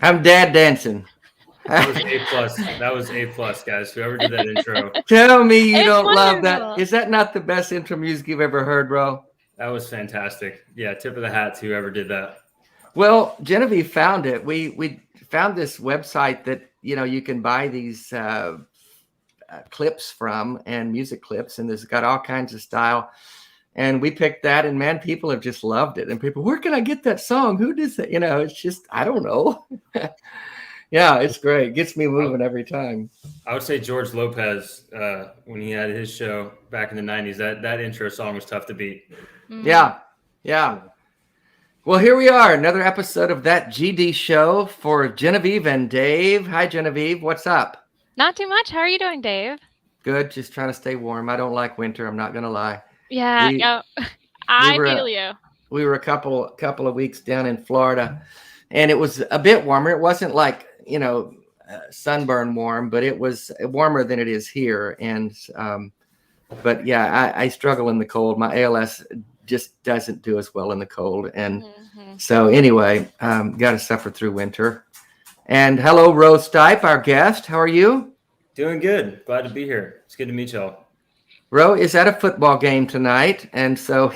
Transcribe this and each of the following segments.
I'm dad dancing. That was A+. That was A+, guys. Whoever did that intro. Tell me you don't wonderful. love that. Is that not the best intro music you've ever heard, bro? That was fantastic. Yeah, tip of the hat to whoever did that. Well, Genevieve found it. We found this website that, you can buy these clips from, and music clips, and there's got all kinds of style. And we picked that, and man, people have just loved it. And people, where can I get that song? Who does that? It's just, I don't know. Yeah, it's great. Gets me moving every time. I would say George Lopez, when he had his show back in the 90s, that intro song was tough to beat. Mm-hmm. Yeah. Well, here we are, another episode of That GD Show for Genevieve and Dave. Hi, Genevieve. What's up? Not too much. How are you doing, Dave? Good. Just trying to stay warm. I don't like winter. I'm not going to lie. Yeah, I feel you. We were a couple of weeks down in Florida, and it was a bit warmer. It wasn't like, sunburn warm, but it was warmer than it is here. And, but yeah, I struggle in the cold. My ALS just doesn't do as well in the cold. And so anyway, got to suffer through winter. And hello, Rowe Stipe, our guest. How are you? Doing good. Glad to be here. It's good to meet y'all. Rowe is at a football game tonight, and so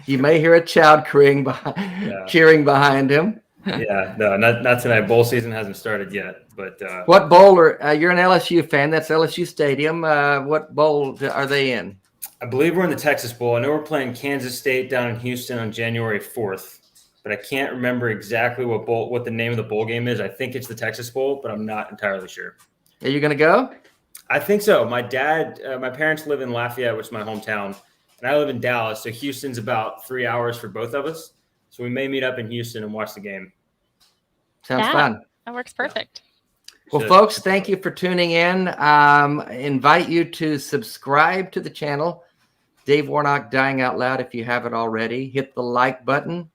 you may hear a child cheering behind him. Yeah, no, not tonight. Bowl season hasn't started yet, but what bowl you're an LSU fan? That's LSU Stadium. What bowl are they in? I believe we're in the Texas Bowl. I know we're playing Kansas State down in Houston on January 4th, but I can't remember exactly what the name of the bowl game is. I think it's the Texas Bowl, but I'm not entirely sure. Are you going to go? I think so. My parents live in Lafayette, which is my hometown, and I live in Dallas. So Houston's about 3 hours for both of us. So we may meet up in Houston and watch the game. Sounds fun. That works perfect. Well, folks, thank you for tuning in. Invite you to subscribe to the channel, Dave Warnock Dying Out Loud, if you haven't already. Hit the like button.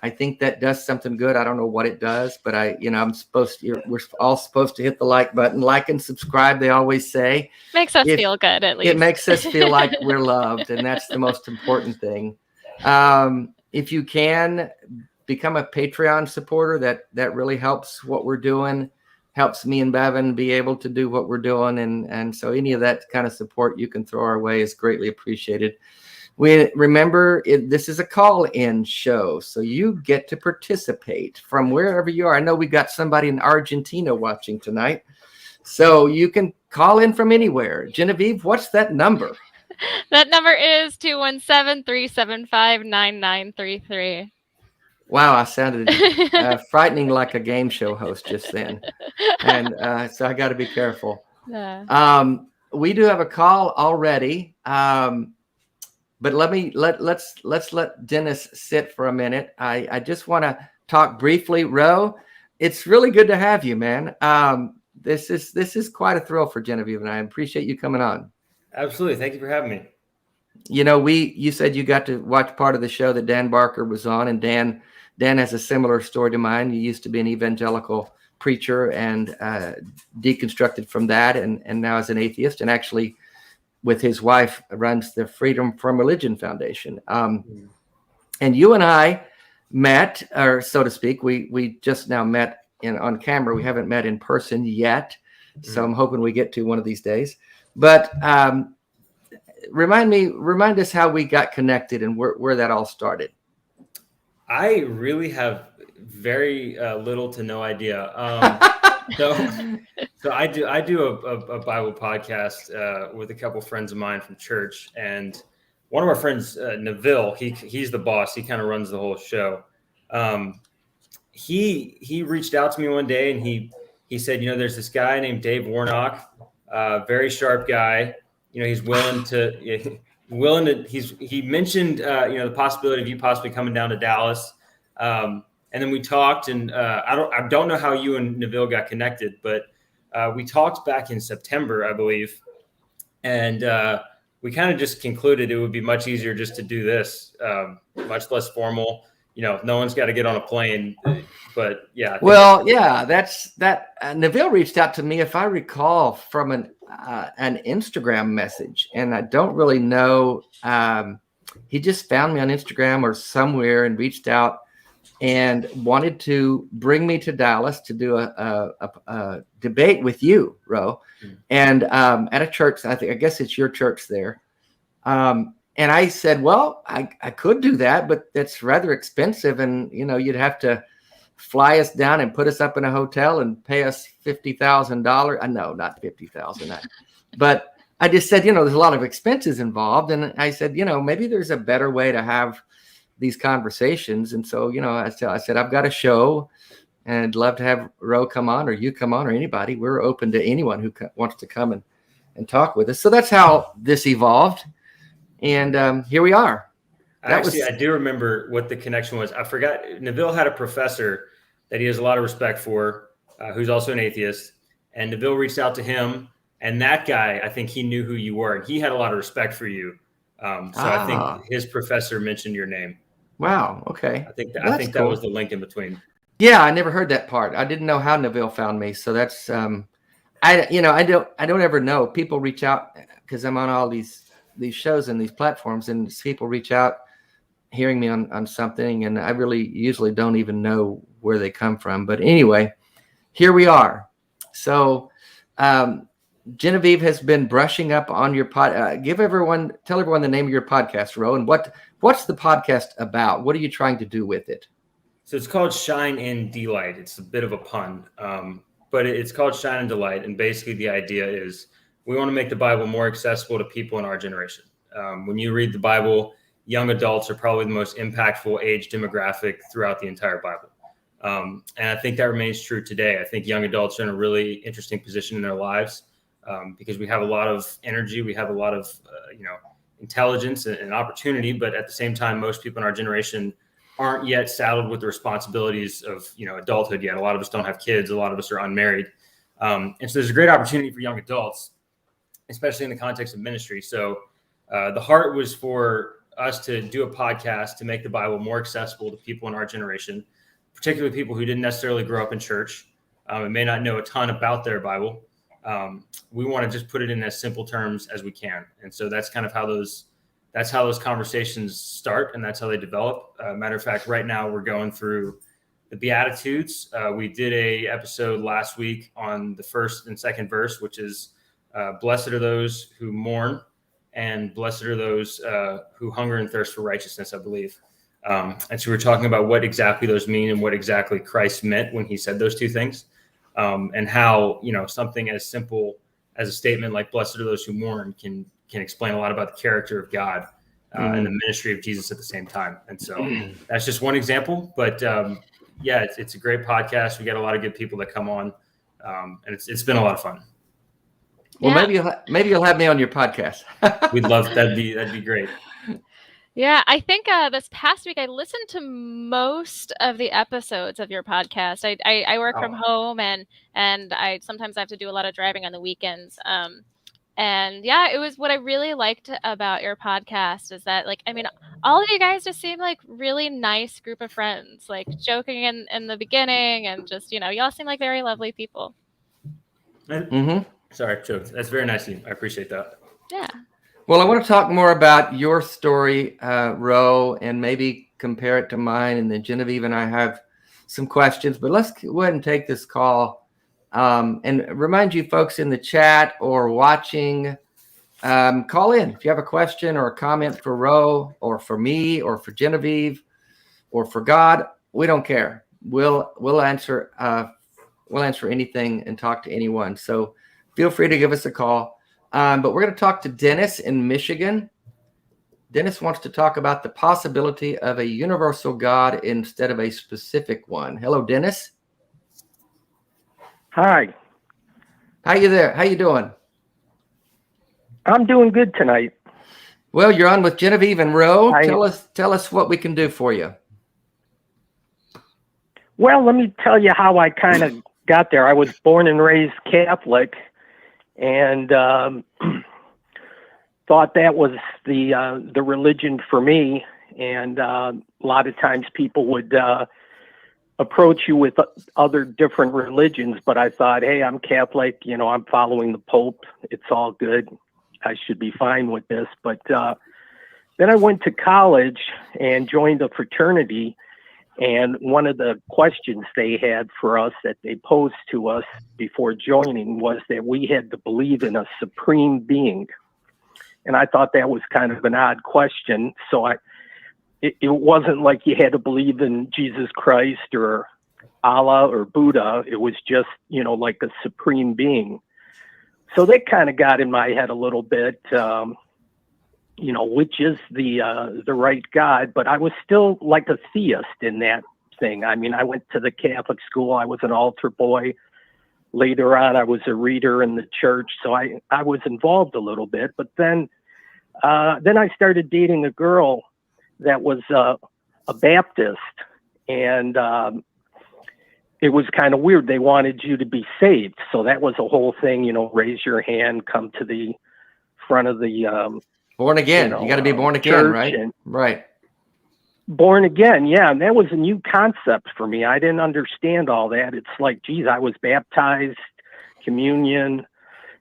I think that does something good. I don't know what it does, but we're all supposed to hit the like button, like and subscribe. They always say makes us feel good. At least it makes us feel like we're loved, and that's the most important thing. If you can become a Patreon supporter, that really helps what we're doing, helps me and Bevan be able to do what we're doing, and so any of that kind of support you can throw our way is greatly appreciated. We remember this is a call-in show, so you get to participate from wherever you are. I know we got somebody in Argentina watching tonight, so you can call in from anywhere. Genevieve, what's that number? That number is 217-375-9933. Wow, I sounded frightening like a game show host just then, and so I got to be careful. Yeah. We do have a call already. But let's let Dennis sit for a minute. I just want to talk briefly. Rowe, it's really good to have you, man. This is quite a thrill for Genevieve and I. Appreciate you coming on. Absolutely. Thank you for having me. You said you got to watch part of the show that Dan Barker was on, and Dan has a similar story to mine. He used to be an evangelical preacher and deconstructed from that, and now is an atheist, and actually with his wife runs the Freedom from Religion Foundation. And you and I met, or so to speak, we just now met on camera. We haven't met in person yet. So I'm hoping we get to one of these days. But remind us how we got connected and where that all started. I really have very little to no idea. So I do a Bible podcast with a couple friends of mine from church, and one of our friends, Neville, he's the boss. He kind of runs the whole show. He reached out to me one day and he said, there's this guy named Dave Warnock, very sharp guy. He's willing to, he mentioned, the possibility of you possibly coming down to Dallas. And then we talked, and I don't know how you and Neville got connected, but we talked back in September, I believe. And we kind of just concluded it would be much easier just to do this, much less formal. No one's got to get on a plane, but yeah. That's that. Neville reached out to me, if I recall, from an Instagram message, and I don't really know. He just found me on Instagram or somewhere and reached out and wanted to bring me to Dallas to do a debate with you, Rowe, and at a church. I guess it's your church there. And I said, well, I could do that, but that's rather expensive. And, you'd have to fly us down and put us up in a hotel and pay us $50,000. No, not $50,000. But I just said, there's a lot of expenses involved. And I said, maybe there's a better way to have these conversations. And so, I said, I've got a show and I'd love to have Rowe come on, or you come on, or anybody. We're open to anyone who wants to come and talk with us. So that's how this evolved. And here we are. I do remember what the connection was. I forgot. Neville had a professor that he has a lot of respect for, who's also an atheist. And Neville reached out to him. And that guy, I think he knew who you were. And he had a lot of respect for you. I think his professor mentioned your name. Wow. Okay. I think that was the link in between. Yeah, I never heard that part. I didn't know how Neville found me. So that's I don't ever know. People reach out because I'm on all these shows and these platforms, and people reach out hearing me on something, and I really usually don't even know where they come from. But anyway, here we are. So Genevieve has been brushing up on your pod. Tell everyone the name of your podcast, Rowe, and what's the podcast about? What are you trying to do with it? So it's called Shine and Delight. It's a bit of a pun, but it's called Shine and Delight. And basically the idea is we want to make the Bible more accessible to people in our generation. When you read the Bible, young adults are probably the most impactful age demographic throughout the entire Bible. And I think that remains true today. I think young adults are in a really interesting position in their lives because we have a lot of energy. We have a lot of, intelligence and opportunity. But at the same time, most people in our generation aren't yet saddled with the responsibilities of, adulthood yet. A lot of us don't have kids. A lot of us are unmarried. And so there's a great opportunity for young adults, especially in the context of ministry. So the heart was for us to do a podcast to make the Bible more accessible to people in our generation, particularly people who didn't necessarily grow up in church and may not know a ton about their Bible. We want to just put it in as simple terms as we can. And so that's kind of how those conversations start, and that's how they develop. Matter of fact, right now we're going through the Beatitudes. We did a episode last week on the first and second verse, which is blessed are those who mourn, and blessed are those who hunger and thirst for righteousness, I believe. And so we're talking about what exactly those mean and what exactly Christ meant when he said those two things, and how, something as simple as a statement like blessed are those who mourn can explain a lot about the character of God and the ministry of Jesus at the same time. And so that's just one example, but it's a great podcast. We got a lot of good people that come on, and it's been a lot of fun. Well, maybe you'll have me on your podcast. We'd love that'd be great. Yeah, I think this past week I listened to most of the episodes of your podcast. I work from home, and I sometimes have to do a lot of driving on the weekends. And yeah, it was what I really liked about your podcast is that, all of you guys just seem like really nice group of friends, like joking in the beginning, and just, y'all seem like very lovely people. Sorry, I choked. That's very nice of you. I appreciate that. Yeah. Well, I want to talk more about your story, Rowe, and maybe compare it to mine. And then Genevieve and I have some questions, but let's go ahead and take this call. And remind you folks in the chat or watching, call in if you have a question or a comment for Rowe or for me or for Genevieve or for God. We don't care. We'll answer anything and talk to anyone. So feel free to give us a call. But we're going to talk to Dennis in Michigan. Dennis wants to talk about the possibility of a universal God instead of a specific one. Hello, Dennis. Hi. How you there? How you doing? I'm doing good tonight. Well, you're on with Genevieve and Rowe. I- Tell us what we can do for you. Well, let me tell you how I kind of got there. I was born and raised Catholic, and thought that was the religion for me. And a lot of times people would approach you with other different religions, but I thought, hey, I'm Catholic, you know, I'm following the Pope. It's all good. I should be fine with this. But then I went to college and joined a fraternity. And one of the questions they had for us that they posed to us before joining was that we had to believe in a supreme being. And I thought that was kind of an odd question. So it wasn't like you had to believe in Jesus Christ or Allah or Buddha. It was just, you know, like a supreme being. So that kind of got in my head a little bit, you know, which is the right God. But I was still like a theist in that thing. I mean, I went to the Catholic school. I was an altar boy. Later on, I was a reader in the church. So I was involved a little bit. But then I started dating a girl that was a Baptist. And it was kind of weird. They wanted you to be saved. So that was a whole thing, you know, raise your hand, come to the front of the Born again. You got to be born again, right? Right. Born again. Yeah. And that was a new concept for me. I didn't understand all that. It's like, geez, I was baptized, communion,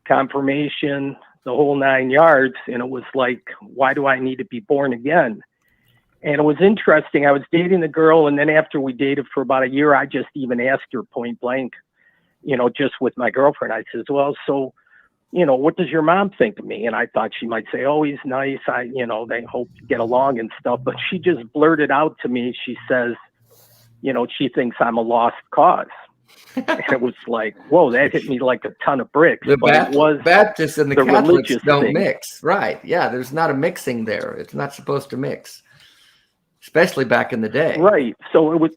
confirmation, the whole 9 yards. And it was like, why do I need to be born again? And it was interesting. I was dating a girl, and then after we dated for about a year, I just even asked her point blank, you know, just with my girlfriend. I says, well, so, you know, what does your mom think of me? And I thought she might say, oh, he's nice. You know, they hope to get along and stuff. But she just blurted out to me. She says, you know, she thinks I'm a lost cause. And it was like, whoa, that hit me like a ton of bricks. The but it was Baptists and the Catholics religious don't thing. mix. Right. Yeah. There's not a mixing there. It's not supposed to mix, especially back in the day. Right. So it was,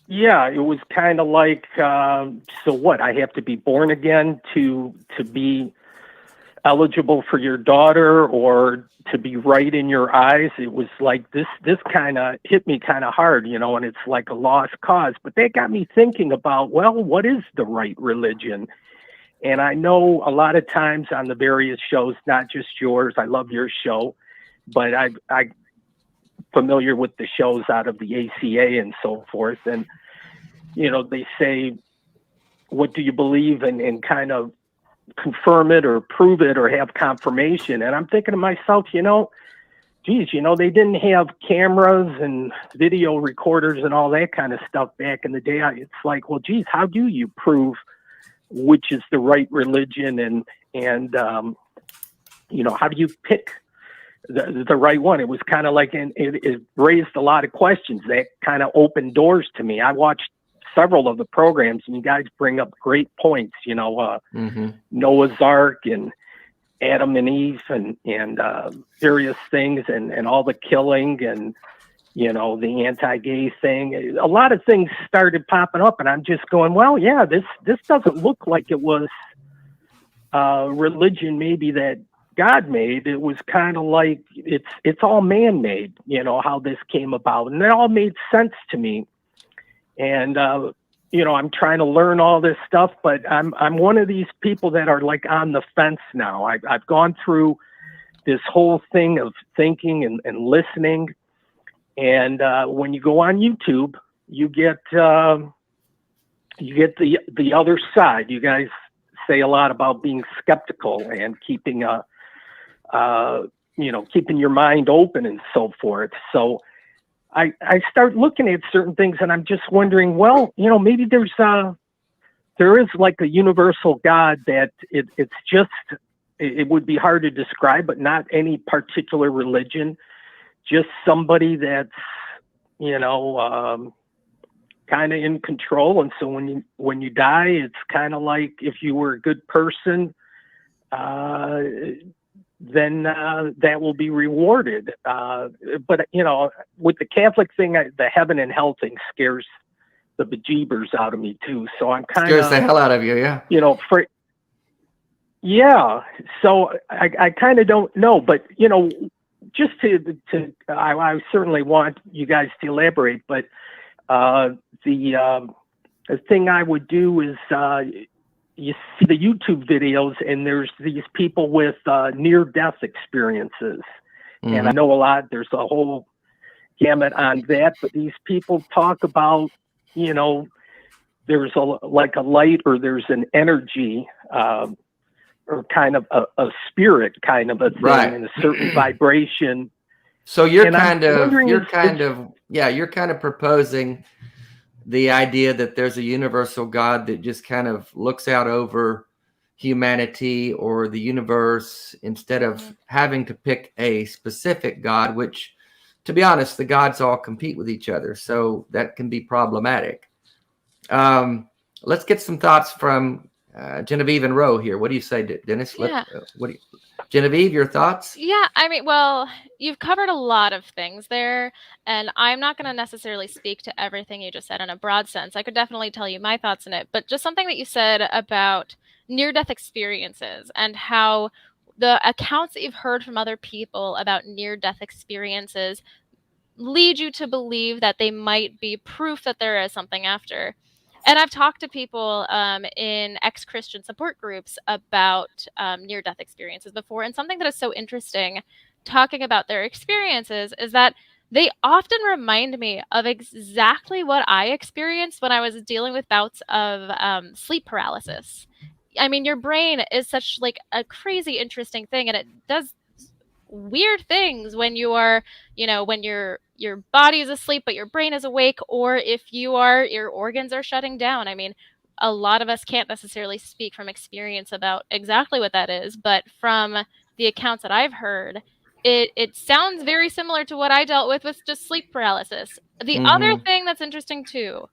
yeah, it was kind of like, so what? I have to be born again to be eligible for your daughter or to be right in your eyes. It was like this kind of hit me kind of hard, you know, and it's like a lost cause. But that got me thinking about, well, what is the right religion? And I know a lot of times on the various shows, not just yours, I love your show, but I familiar with the shows out of the ACA and so forth. And, you know, they say, what do you believe in, and kind of confirm it or prove it or have confirmation. And I'm thinking to myself, you know, geez, you know, they didn't have cameras and video recorders and all that kind of stuff back in the day. It's like, well, geez, how do you prove which is the right religion? And you know, how do you pick the right one? It was kind of like, it raised a lot of questions that kind of opened doors to me. I watched several of the programs, and you guys bring up great points, you know, Noah's Ark and Adam and Eve and various things and all the killing and, you know, the anti-gay thing. A lot of things started popping up, and I'm just going, well, yeah, this doesn't look like it was religion maybe that God made. It was kind of like it's all man-made, you know, how this came about, and it all made sense to me. And you know, I'm trying to learn all this stuff, but I'm one of these people that are like on the fence now. I've gone through this whole thing of thinking and listening, and when you go on YouTube, you get the other side. You guys say a lot about being skeptical and keeping you know, keeping your mind open and so forth. So I start looking at certain things, and I'm just wondering, well, you know, maybe there is like a universal God that it would be hard to describe, but not any particular religion, just somebody that's, you know, kind of in control. And so when you die, it's kind of like if you were a good person, then that will be rewarded. But with the Catholic thing, the heaven and hell thing scares the bejeebers out of me too. So I'm kind of scares the hell out of you, yeah. So I kind of don't know, but just I certainly want you guys to elaborate. But the thing I would do is you see the YouTube videos, and there's these people with near-death experiences, and I know a lot. There's a whole gamut on that, but these people talk about, there's a light, or there's an energy, or kind of a spirit kind of a thing, right, and a certain vibration. So you're kind of proposing the idea that there's a universal God that just kind of looks out over humanity or the universe instead of having to pick a specific God, which, to be honest, the gods all compete with each other. So that can be problematic. Let's get some thoughts from Genevieve and Rowe here. What do you say, Dennis? Yeah. Genevieve, your thoughts? Yeah, I mean, well, you've covered a lot of things there, and I'm not going to necessarily speak to everything you just said in a broad sense. I could definitely tell you my thoughts in it, but just something that you said about near-death experiences and how the accounts that you've heard from other people about near-death experiences lead you to believe that they might be proof that there is something after. And I've talked to people in ex-Christian support groups about near-death experiences before. And something that is so interesting talking about their experiences is that they often remind me of exactly what I experienced when I was dealing with bouts of sleep paralysis. I mean, your brain is such like a crazy interesting thing, and it does weird things when you are, when your body is asleep but your brain is awake, or if your organs are shutting down. I mean, a lot of us can't necessarily speak from experience about exactly what that is, but from the accounts that I've heard, it sounds very similar to what I dealt with just sleep paralysis. The other thing that's interesting too,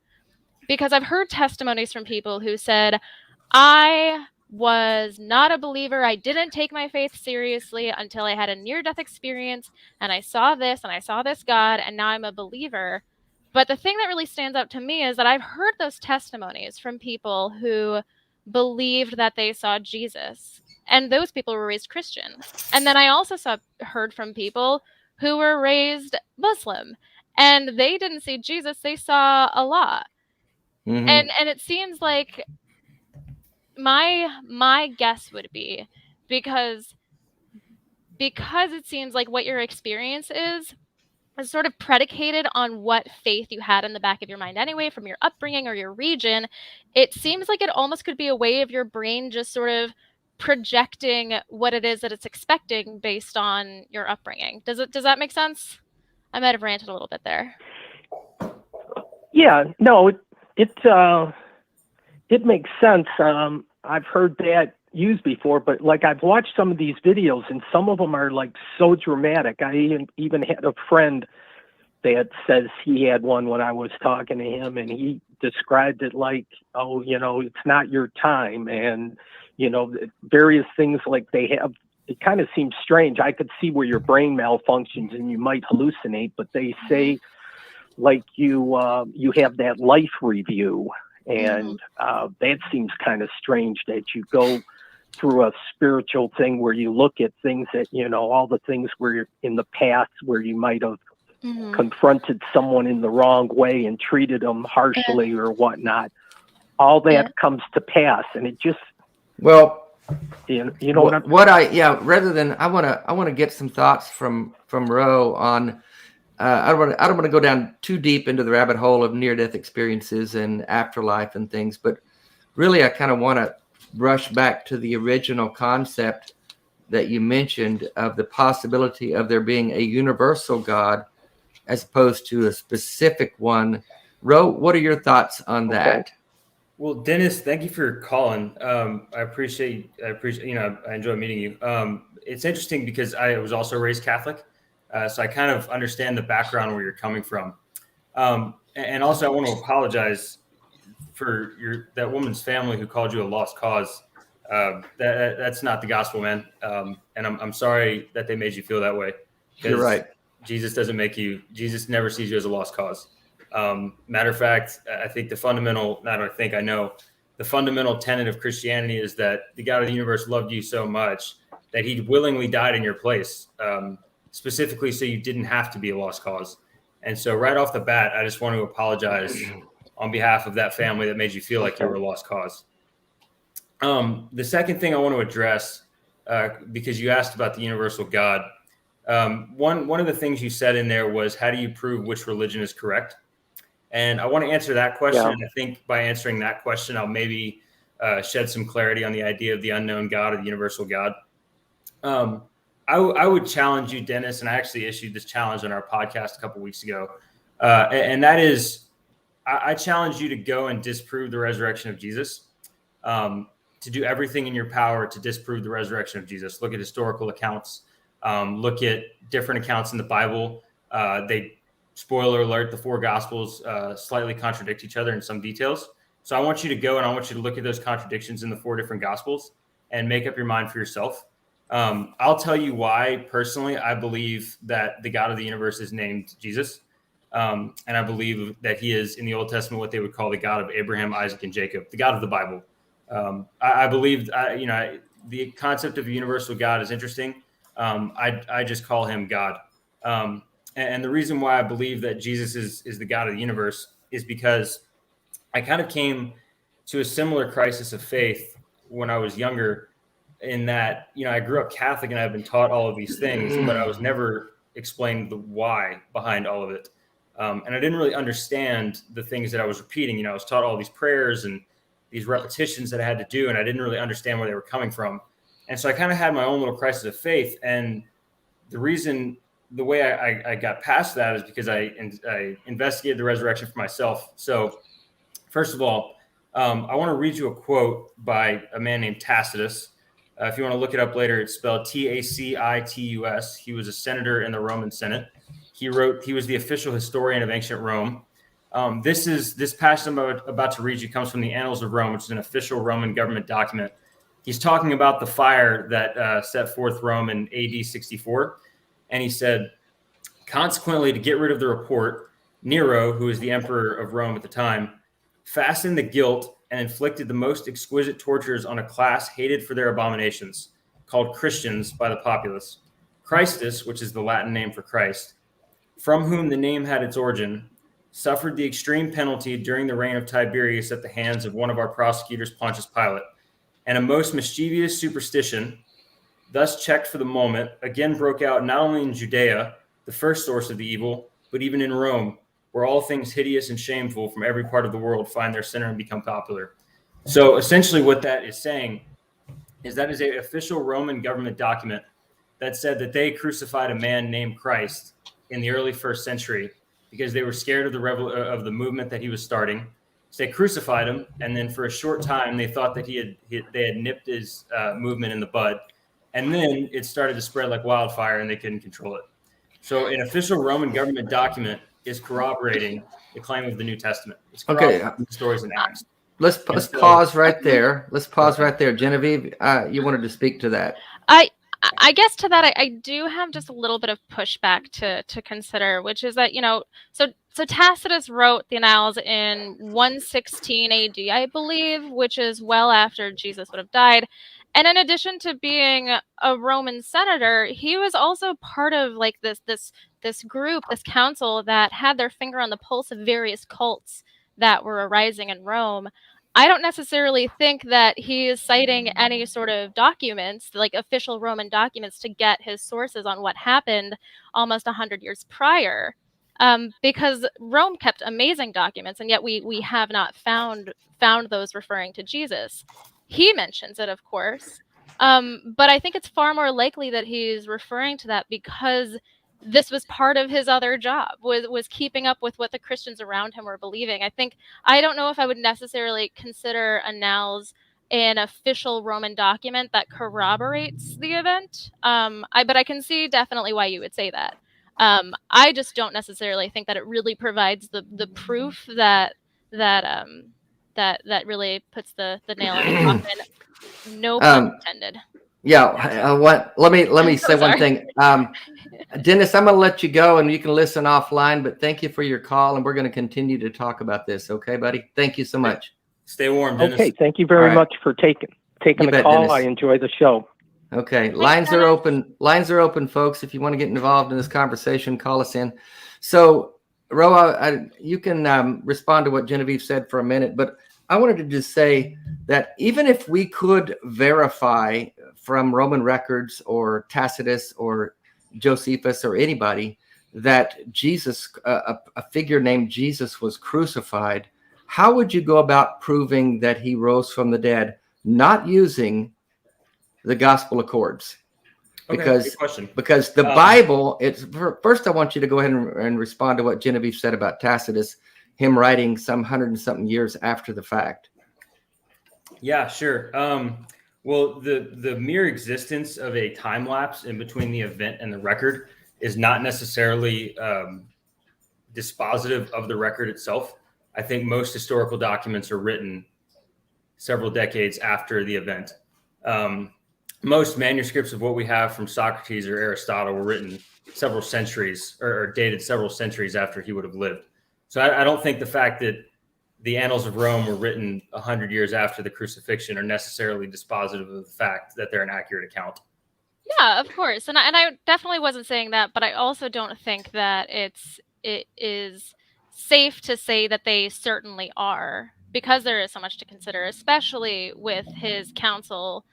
because I've heard testimonies from people who said, I was not a believer. I didn't take my faith seriously until I had a near-death experience, and I saw this God, and now I'm a believer. But the thing that really stands out to me is that I've heard those testimonies from people who believed that they saw Jesus, and those people were raised Christian. And then I also heard from people who were raised Muslim, and they didn't see Jesus, they saw Allah. And it seems like my guess would be, because it seems like what your experience is sort of predicated on what faith you had in the back of your mind anyway, from your upbringing or your region. It seems like it almost could be a way of your brain just sort of projecting what it is that it's expecting based on your upbringing. Does that make sense? I might have ranted a little bit there. Yeah, no, it makes sense. I've heard that used before, but like I've watched some of these videos, and some of them are like so dramatic. I even had a friend that says he had one when I was talking to him, and he described it like, oh, it's not your time, and various things like they have. It kind of seems strange. I could see where your brain malfunctions and you might hallucinate, but they say like you have that life review. And that seems kind of strange that you go through a spiritual thing where you look at things that, all the things where you're in the past where you might have confronted someone in the wrong way and treated them harshly or whatnot. All that comes to pass. And it just, rather than, I want to get some thoughts from Rowe on, I don't want to go down too deep into the rabbit hole of near-death experiences and afterlife and things, but really I kind of want to brush back to the original concept that you mentioned of the possibility of there being a universal God as opposed to a specific one. Rowe, what are your thoughts on that? Well, Dennis, thank you for calling. I appreciate, I enjoy meeting you. It's interesting because I was also raised Catholic. So I kind of understand the background where you're coming from. And also I want to apologize for that woman's family who called you a lost cause. That's not the gospel, man. And I'm sorry that they made you feel that way. You're right. Jesus Jesus never sees you as a lost cause. Matter of fact, I think the fundamental tenet of Christianity is that the God of the universe loved you so much that he willingly died in your place, specifically so you didn't have to be a lost cause. And so right off the bat, I just want to apologize on behalf of that family that made you feel like you were a lost cause. The second thing I want to address, because you asked about the universal God, one of the things you said in there was, how do you prove which religion is correct? And I want to answer that question. Yeah. And I think by answering that question, I'll maybe shed some clarity on the idea of the unknown God or the universal God. I would challenge you, Dennis, and I actually issued this challenge on our podcast a couple weeks ago. And that is, I challenge you to go and disprove the resurrection of Jesus, to do everything in your power to disprove the resurrection of Jesus. Look at historical accounts, look at different accounts in the Bible. Spoiler alert, the four gospels slightly contradict each other in some details. So I want you to go and I want you to look at those contradictions in the four different gospels and make up your mind for yourself. I'll tell you why, personally, I believe that the God of the universe is named Jesus. And I believe that he is, in the Old Testament, what they would call the God of Abraham, Isaac, and Jacob, the God of the Bible. I believe, the concept of a universal God is interesting. I just call him God. And the reason why I believe that Jesus is the God of the universe is because I kind of came to a similar crisis of faith when I was younger, in that, I grew up Catholic and I've been taught all of these things, but I was never explained the why behind all of it. And I didn't really understand the things that I was repeating. I was taught all these prayers and these repetitions that I had to do, and I didn't really understand where they were coming from. And so I kind of had my own little crisis of faith. And the way I got past that is because I investigated the resurrection for myself. So first of all, I want to read you a quote by a man named Tacitus. If you want to look it up later, it's spelled Tacitus. He was a senator in the Roman Senate. He was the official historian of ancient Rome. This passage I'm about to read you comes from the Annals of Rome, which is an official Roman government document. He's talking about the fire that set forth Rome in AD 64. And he said, consequently, to get rid of the report, Nero, who was the emperor of Rome at the time, fastened the guilt and inflicted the most exquisite tortures on a class hated for their abominations, called Christians by the populace. Christus, which is the Latin name for Christ, from whom the name had its origin, suffered the extreme penalty during the reign of Tiberius at the hands of one of our prosecutors, Pontius Pilate. And a most mischievous superstition, thus checked for the moment, again broke out not only in Judea, the first source of the evil, but even in Rome, where all things hideous and shameful from every part of the world find their center and become popular. So essentially what that is saying is that is an official Roman government document that said that they crucified a man named Christ in the early first century because they were scared of the movement that he was starting. So they crucified him, and then for a short time they thought that they had nipped his movement in the bud, and then it started to spread like wildfire, and they couldn't control it. So an official Roman government document is corroborating the claim of the New Testament. It's corroborating the stories in Acts. Let's pause right there. Genevieve, you wanted to speak to that. I guess to that, I do have just a little bit of pushback to consider, which is that, so Tacitus wrote the Annals in 116 AD, I believe, which is well after Jesus would have died. And in addition to being a Roman senator, he was also part of like this group, this council that had their finger on the pulse of various cults that were arising in Rome. I don't necessarily think that he is citing any sort of documents, like official Roman documents, to get his sources on what happened almost 100 years prior, because Rome kept amazing documents, and yet we have not found those referring to Jesus. He mentions it, of course, but I think it's far more likely that he's referring to that because this was part of his other job, was keeping up with what the Christians around him were believing. I don't know if I would necessarily consider Annals an official Roman document that corroborates the event. But I can see definitely why you would say that. I just don't necessarily think that it really provides the proof that really puts the nail in the coffin. No pun intended. Yeah. Let me say one thing. Dennis, I'm going to let you go and you can listen offline, but thank you for your call. And we're going to continue to talk about this. Okay, buddy? Thank you so much. Stay warm, Dennis. Okay. Thank you very much for taking the call. Dennis. I enjoy the show. Okay. Lines are open. Lines are open, folks. If you want to get involved in this conversation, call us in. So, Roa, you can respond to what Genevieve said for a minute, but I wanted to just say that even if we could verify from Roman records or Tacitus or Josephus or anybody that Jesus, a figure named Jesus, was crucified, how would you go about proving that he rose from the dead, not using the gospel accords? Because the Bible, it's first I want you to go ahead and respond to what Genevieve said about Tacitus, him writing some 100 and something years after the fact. Yeah, sure. Well, the mere existence of a time lapse in between the event and the record is not necessarily dispositive of the record itself. I think most historical documents are written several decades after the event. Most manuscripts of what we have from Socrates or Aristotle were written several centuries or dated several centuries after he would have lived. So I don't think the fact that the annals of Rome were written 100 years after the crucifixion are necessarily dispositive of the fact that they're an accurate account. Yeah, of course. And I definitely wasn't saying that, but I also don't think that it is safe to say that they certainly are, because there is so much to consider, especially with his council,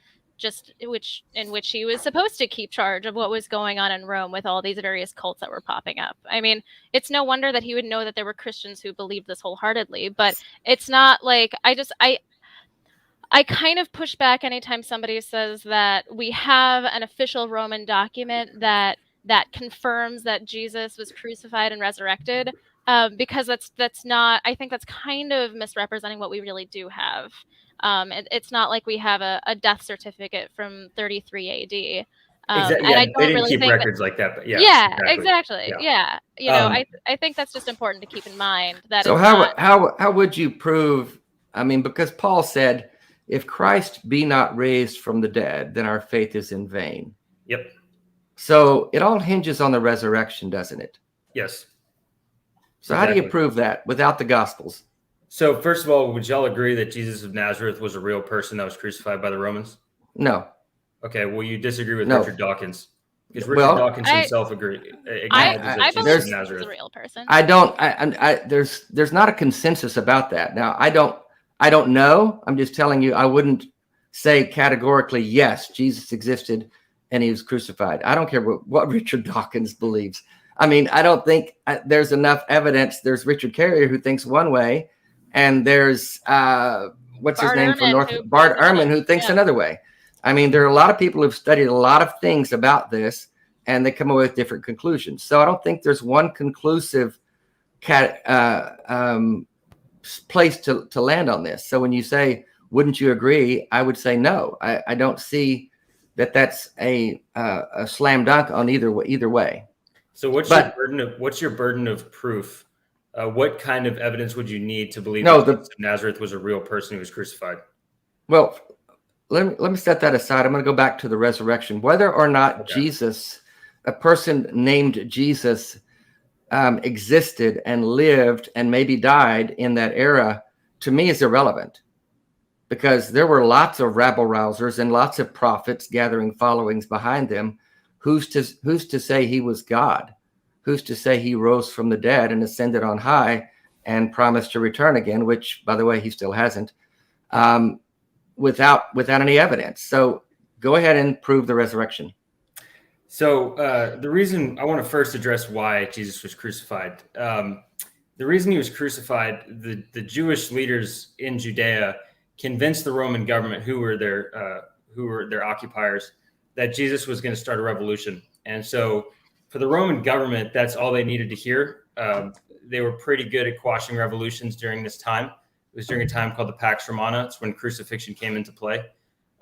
in which he was supposed to keep charge of what was going on in Rome with all these various cults that were popping up. I mean, it's no wonder that he would know that there were Christians who believed this wholeheartedly, but it's not like I kind of push back anytime somebody says that we have an official Roman document that confirms that Jesus was crucified and resurrected, because that's not. I think that's kind of misrepresenting what we really do have. It's not like we have a death certificate from 33 AD. Exactly. And I They don't didn't really keep think records like that, but exactly. Yeah. You know, I think that's just important to keep in mind. That so how would you prove? I mean, because Paul said, if Christ be not raised from the dead, then our faith is in vain. Yep. So it all hinges on the resurrection, doesn't it? Yes. So how do you prove that without the Gospels? So first of all, would y'all agree that Jesus of Nazareth was a real person that was crucified by the Romans? No. Okay. Well, you disagree with No. Richard Dawkins, because Richard Dawkins himself acknowledges that Jesus of Nazareth is a real person. I don't. There's not a consensus about that. Now, I don't know. I'm just telling you, I wouldn't say categorically, yes, Jesus existed and he was crucified. I don't care what Richard Dawkins believes. I mean, I don't think there's enough evidence. There's Richard Carrier who thinks one way, and there's what's his name from North, Bart Ehrman, who thinks another way. I mean, there are a lot of people who've studied a lot of things about this, and they come away with different conclusions. So I don't think there's one conclusive place to land on this. So when you say, wouldn't you agree? I would say no. I don't see that's a slam dunk on either way. So what's your burden of proof? What kind of evidence would you need to believe that Jesus of Nazareth was a real person who was crucified? Well, let me set that aside. I'm going to go back to the resurrection. Whether or not Jesus, a person named Jesus, existed and lived and maybe died in that era, to me is irrelevant, because there were lots of rabble rousers and lots of prophets gathering followings behind them. Who's to say he was God? Who's to say he rose from the dead and ascended on high and promised to return again, which, by the way, he still hasn't, without any evidence? So go ahead and prove the resurrection. So the reason I want to first address why Jesus was crucified. The reason he was crucified, the Jewish leaders in Judea convinced the Roman government, who were their occupiers, that Jesus was going to start a revolution. And so for the Roman government, that's all they needed to hear. They were pretty good at quashing revolutions during this time. It was during a time called the Pax Romana. It's when crucifixion came into play.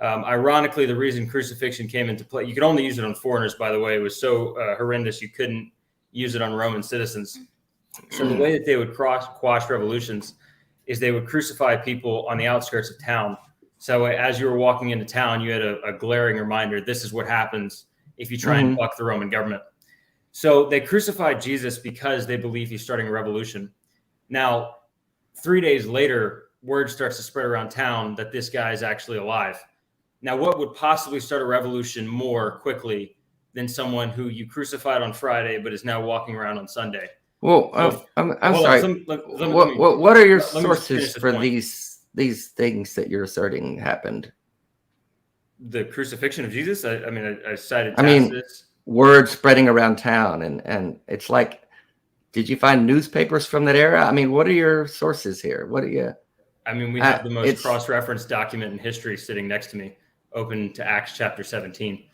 Ironically, the reason crucifixion came into play, you could only use it on foreigners, by the way. It was so horrendous, you couldn't use it on Roman citizens. So the way that they would quash revolutions is they would crucify people on the outskirts of town So as you were walking into town, you had a glaring reminder, this is what happens if you try and buck the Roman government. So they crucified Jesus because they believe he's starting a revolution. Now, 3 days later, word starts to spread around town that this guy is actually alive. Now, what would possibly start a revolution more quickly than someone who you crucified on Friday but is now walking around on Sunday? Well, So, I'm sorry. What are your sources for these things that you're asserting happened? The crucifixion of Jesus? I cited Tacitus. Word spreading around town, and it's like, did you find newspapers from that era? I mean, what are your sources here? What are you? I mean, we have the most cross-referenced document in history sitting next to me, open to Acts chapter 17.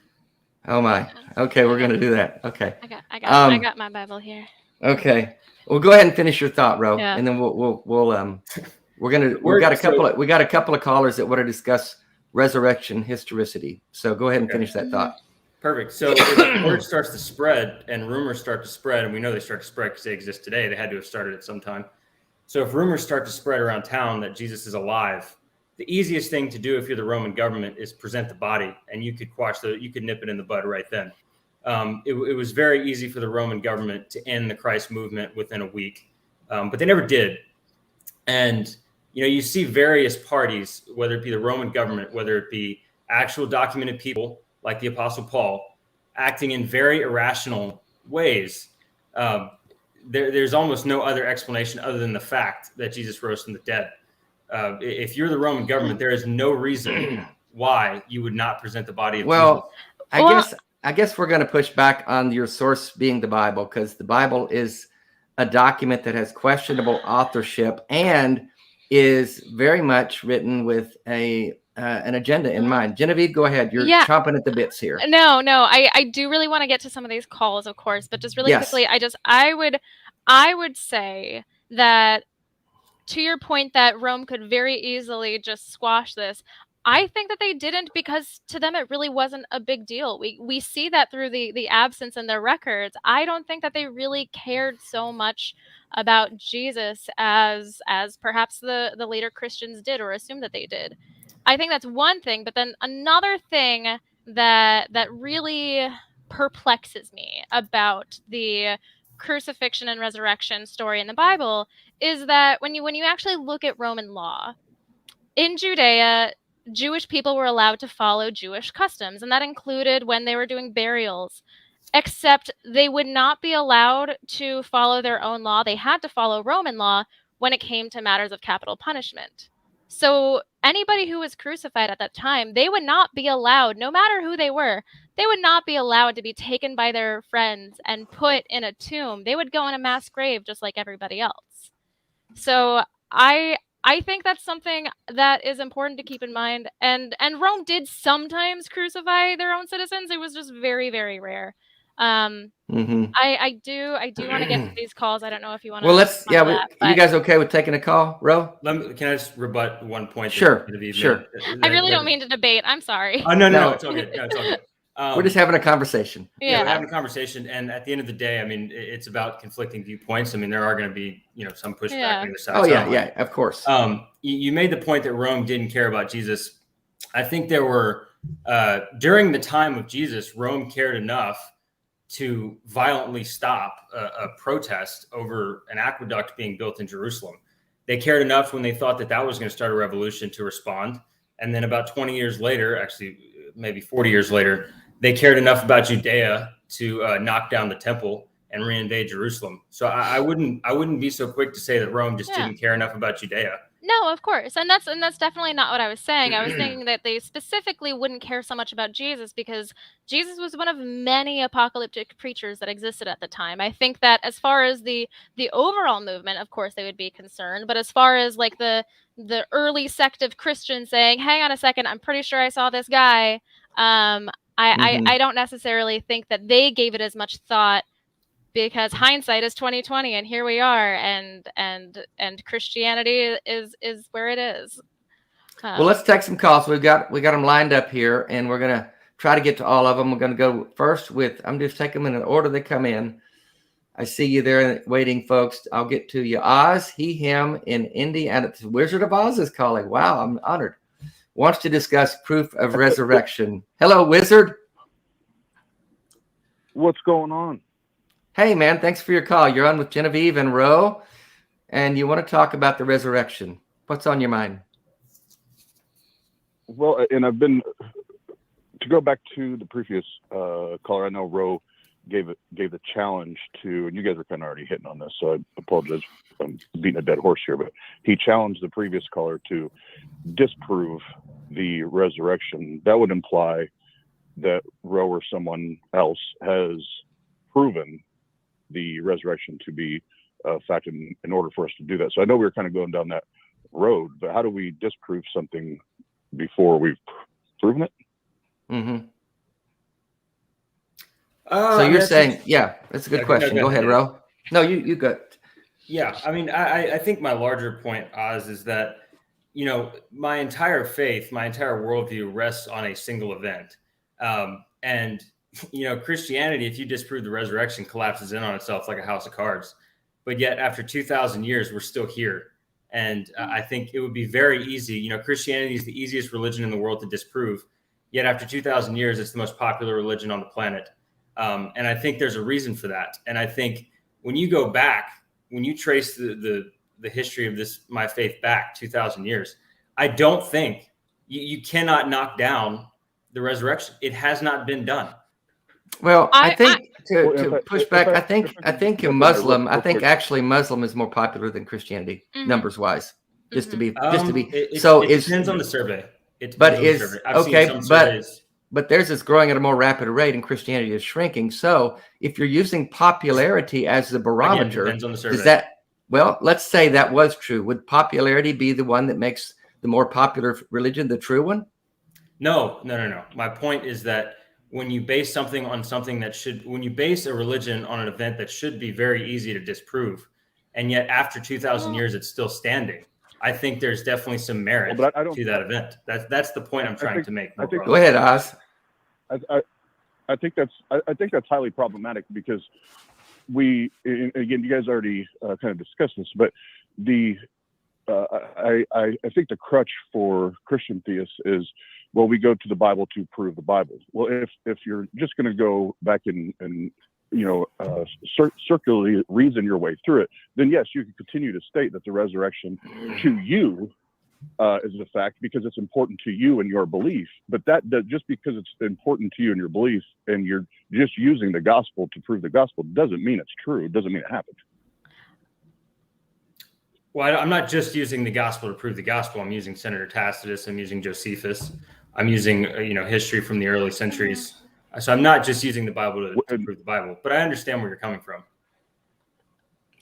Oh my. Okay, we're gonna do that. Okay. I got my Bible here. Okay. Well, go ahead and finish your thought, Rowe, Yeah. and then we got a couple of callers that want to discuss resurrection historicity. So go ahead and finish that thought. Perfect. So if word starts to spread and rumors start to spread, and we know they start to spread because they exist today, they had to have started at some time. So if rumors start to spread around town that Jesus is alive, the easiest thing to do if you're the Roman government is present the body, and you could you could nip it in the bud right then. It was very easy for the Roman government to end the Christ movement within a week, but they never did. And you see various parties, whether it be the Roman government, whether it be actual documented people like the Apostle Paul, acting in very irrational ways. There's almost no other explanation other than the fact that Jesus rose from the dead. If you're the Roman government, there is no reason why you would not present the body of Jesus. I guess we're going to push back on your source being the Bible, because the Bible is a document that has questionable authorship and is very much written with an agenda in mind. Genevieve, go ahead. You're chomping at the bits here. No, I do really want to get to some of these calls, of course, but just really quickly, I would say that, to your point that Rome could very easily just squash this, I think that they didn't, because to them it really wasn't a big deal. We see that through the absence in their records. I don't think that they really cared so much about Jesus as perhaps the later Christians did, or assumed that they did. I think that's one thing, but then another thing that really perplexes me about the crucifixion and resurrection story in the Bible is that when you actually look at Roman law, in Judea, Jewish people were allowed to follow Jewish customs, and that included when they were doing burials, except they would not be allowed to follow their own law. They had to follow Roman law when it came to matters of capital punishment. So anybody who was crucified at that time, they would not be allowed, no matter who they were, they would not be allowed to be taken by their friends and put in a tomb. They would go in a mass grave just like everybody else. So I think that's something that is important to keep in mind. And Rome did sometimes crucify their own citizens. It was just very, very rare. I do want to get to these calls. I don't know if you want to. Well, you guys okay with taking a call, Ro? Can I just rebut one point? Sure. I really don't mean to debate. I'm sorry. Oh, no, it's all good. No, it's all good. We're just having a conversation. Yeah, we're having a conversation, and at the end of the day, I mean, it's about conflicting viewpoints. I mean, there are going to be, some pushback on the other side. Oh yeah, of course. You made the point that Rome didn't care about Jesus. I think there were during the time of Jesus, Rome cared enough to violently stop a protest over an aqueduct being built in Jerusalem. They cared enough when they thought that was going to start a revolution to respond, and then about 20 years later, actually maybe 40 years later, they cared enough about Judea to knock down the temple and reinvade Jerusalem. So I wouldn't be so quick to say that Rome just didn't care enough about Judea. No, of course. And that's definitely not what I was saying. I was saying that they specifically wouldn't care so much about Jesus because Jesus was one of many apocalyptic preachers that existed at the time. I think that as far as the overall movement, of course they would be concerned, but as far as like the early sect of Christians saying, "Hang on a second, I'm pretty sure I saw this guy," I don't necessarily think that they gave it as much thought, because hindsight is 2020, and here we are, and Christianity is where it is. Well, let's take some calls. We got them lined up here, and we're gonna try to get to all of them. We're gonna go first with. I'm just taking them in the order they come in. I see you there waiting, folks. I'll get to you. Oz, he, him in Indiana. The Wizard of Oz is calling. Wow, I'm honored. wants to discuss proof of resurrection. Hello, Wizard. What's going on? Hey, man, thanks for your call. You're on with Genevieve and Rowe, and you want to talk about the resurrection. What's on your mind? Well, and I've been, to go back to the previous caller, I know Rowe gave the challenge to, and you guys are kind of already hitting on this, so I apologize if I'm beating a dead horse here, but he challenged the previous caller to disprove the resurrection. That would imply that Rowe or someone else has proven the resurrection to be a fact in order for us to do that. So I know we were kind of going down that road, but how do we disprove something before we've proven it? Mm-hmm. So you're saying, yeah, that's a good question. Go ahead, Rowe. No, you go. Yeah, I mean, I think my larger point, Oz, is that, you know, my entire faith, my entire worldview rests on a single event. And, you know, Christianity, if you disprove the resurrection, collapses in on itself like a house of cards. But yet after 2,000 years, we're still here. And I think it would be very easy. You know, Christianity is the easiest religion in the world to disprove. Yet after 2,000 years, it's the most popular religion on the planet. And I think there's a reason for that. And I think when you go back, when you trace the history of this, my faith back 2,000 years, I don't think you cannot knock down the resurrection. It has not been done. Well, I think to push back, I think in Muslim, I think actually Muslim is more popular than Christianity, numbers wise. Just to be. It depends on the survey. But theirs is growing at a more rapid rate, and Christianity is shrinking. So if you're using popularity as the barometer, depends on the survey. Does that? Well, let's say that was true. Would popularity be the one that makes the more popular religion the true one? No. My point is that when you base something on something when you base a religion on an event that should be very easy to disprove, and yet after 2,000 years, it's still standing, I think there's definitely some merit to that event. That's the point I'm trying to make. Go ahead, Oz. I think that's highly problematic because again, you guys already kind of discussed this, but I think the crutch for Christian theists is, well, we go to the Bible to prove the Bible. Well, if you're just going to go back and circularly reason your way through it, then yes, you can continue to state that the resurrection to you is a fact because it's important to you and your belief. But that just because it's important to you and your belief, and you're just using the gospel to prove the gospel, doesn't mean it's true. It doesn't mean it happened. Well, I'm not just using the gospel to prove the gospel. I'm using Senator Tacitus. I'm using Josephus. I'm using history from the early centuries. So I'm not just using the Bible to prove the Bible, but I understand where you're coming from.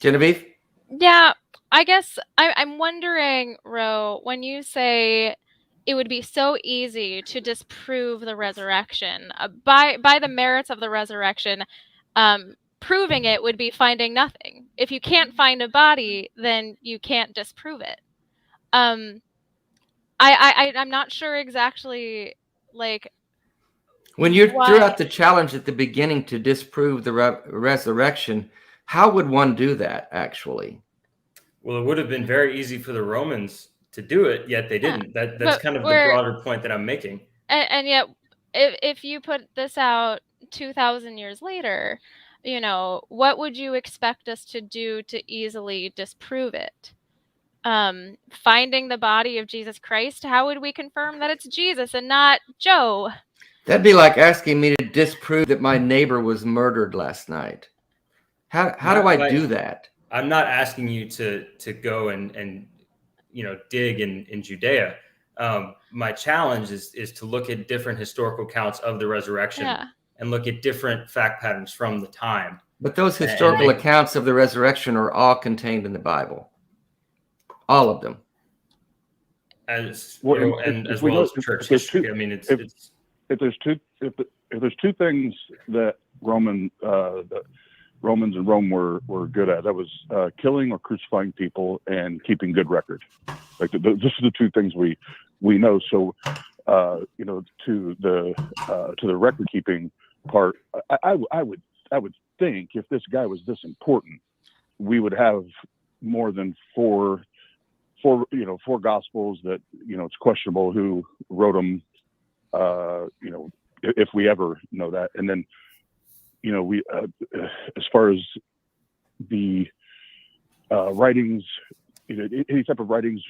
Genevieve? Yeah, I guess I'm wondering, Rowe, when you say it would be so easy to disprove the resurrection, by the merits of the resurrection, proving it would be finding nothing. If you can't find a body, then you can't disprove it. I'm not sure exactly, like, when you threw out the challenge at the beginning to disprove the resurrection, how would one do that, actually? Well, it would have been very easy for the Romans to do it, yet they didn't. That's kind of the broader point that I'm making. And yet, if you put this out 2,000 years later, what would you expect us to do to easily disprove it? Finding the body of Jesus Christ, how would we confirm that it's Jesus and not Joe? That'd be like asking me to disprove that my neighbor was murdered last night. How do I do that? I'm not asking you to go and dig in Judea. My challenge is to look at different historical accounts of the resurrection and look at different fact patterns from the time. But those historical accounts of the resurrection are all contained in the Bible. All of them. As well as church history. I mean, if there's two things that Romans in Rome were good at, that was killing or crucifying people and keeping good record. Like this are the two things we know. So to the record keeping part, I would think if this guy was this important, we would have more than 4 four gospels that, it's questionable who wrote them, if we ever know that. And then, we, as far as the writings, any type of writings,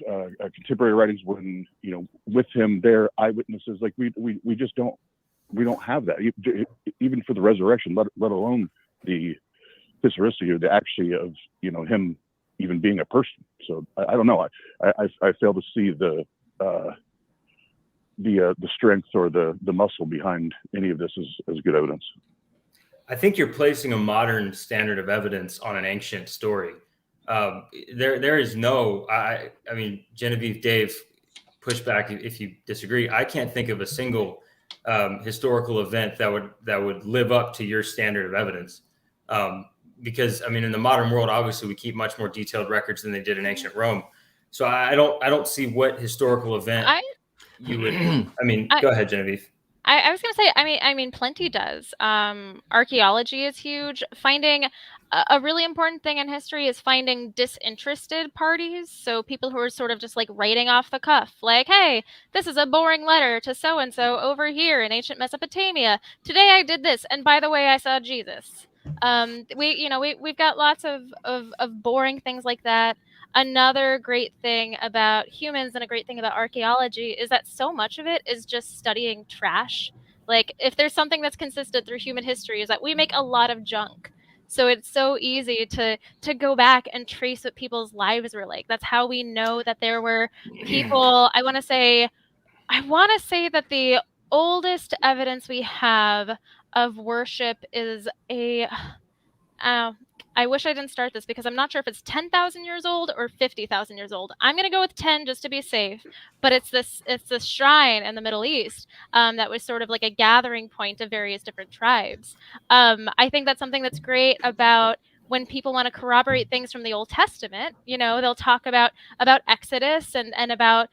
contemporary writings, when, with him, they're eyewitnesses, like we just don't have that, even for the resurrection, let alone the historicity, or the actually of, him even being a person. So I don't know. I fail to see the strength or the muscle behind any of this as good evidence. I think you're placing a modern standard of evidence on an ancient story. There is no, I mean, Genevieve, Dave, push back if you disagree. I can't think of a single historical event that would live up to your standard of evidence. Because I mean, in the modern world, obviously we keep much more detailed records than they did in ancient Rome. So I don't see what historical event you would. I mean, go ahead, Genevieve. I was going to say, I mean, plenty does. Archaeology is huge. Finding a really important thing in history is finding disinterested parties. So people who are sort of just like writing off the cuff, like, hey, this is a boring letter to so-and-so over here in ancient Mesopotamia. Today I did this. And by the way, I saw Jesus. We've got lots of boring things like that. Another great thing about humans and a great thing about archaeology is that so much of it is just studying trash. Like, if there's something that's consistent through human history, is that we make a lot of junk. So it's so easy to go back and trace what people's lives were like. That's how we know that there were people. I want to say that the oldest evidence we have of worship is I wish I didn't start this because I'm not sure if it's 10,000 years old or 50,000 years old. I'm going to go with 10 just to be safe. But it's this shrine in the Middle East that was sort of like a gathering point of various different tribes. I think that's something that's great about when people want to corroborate things from the Old Testament. They'll talk about Exodus and about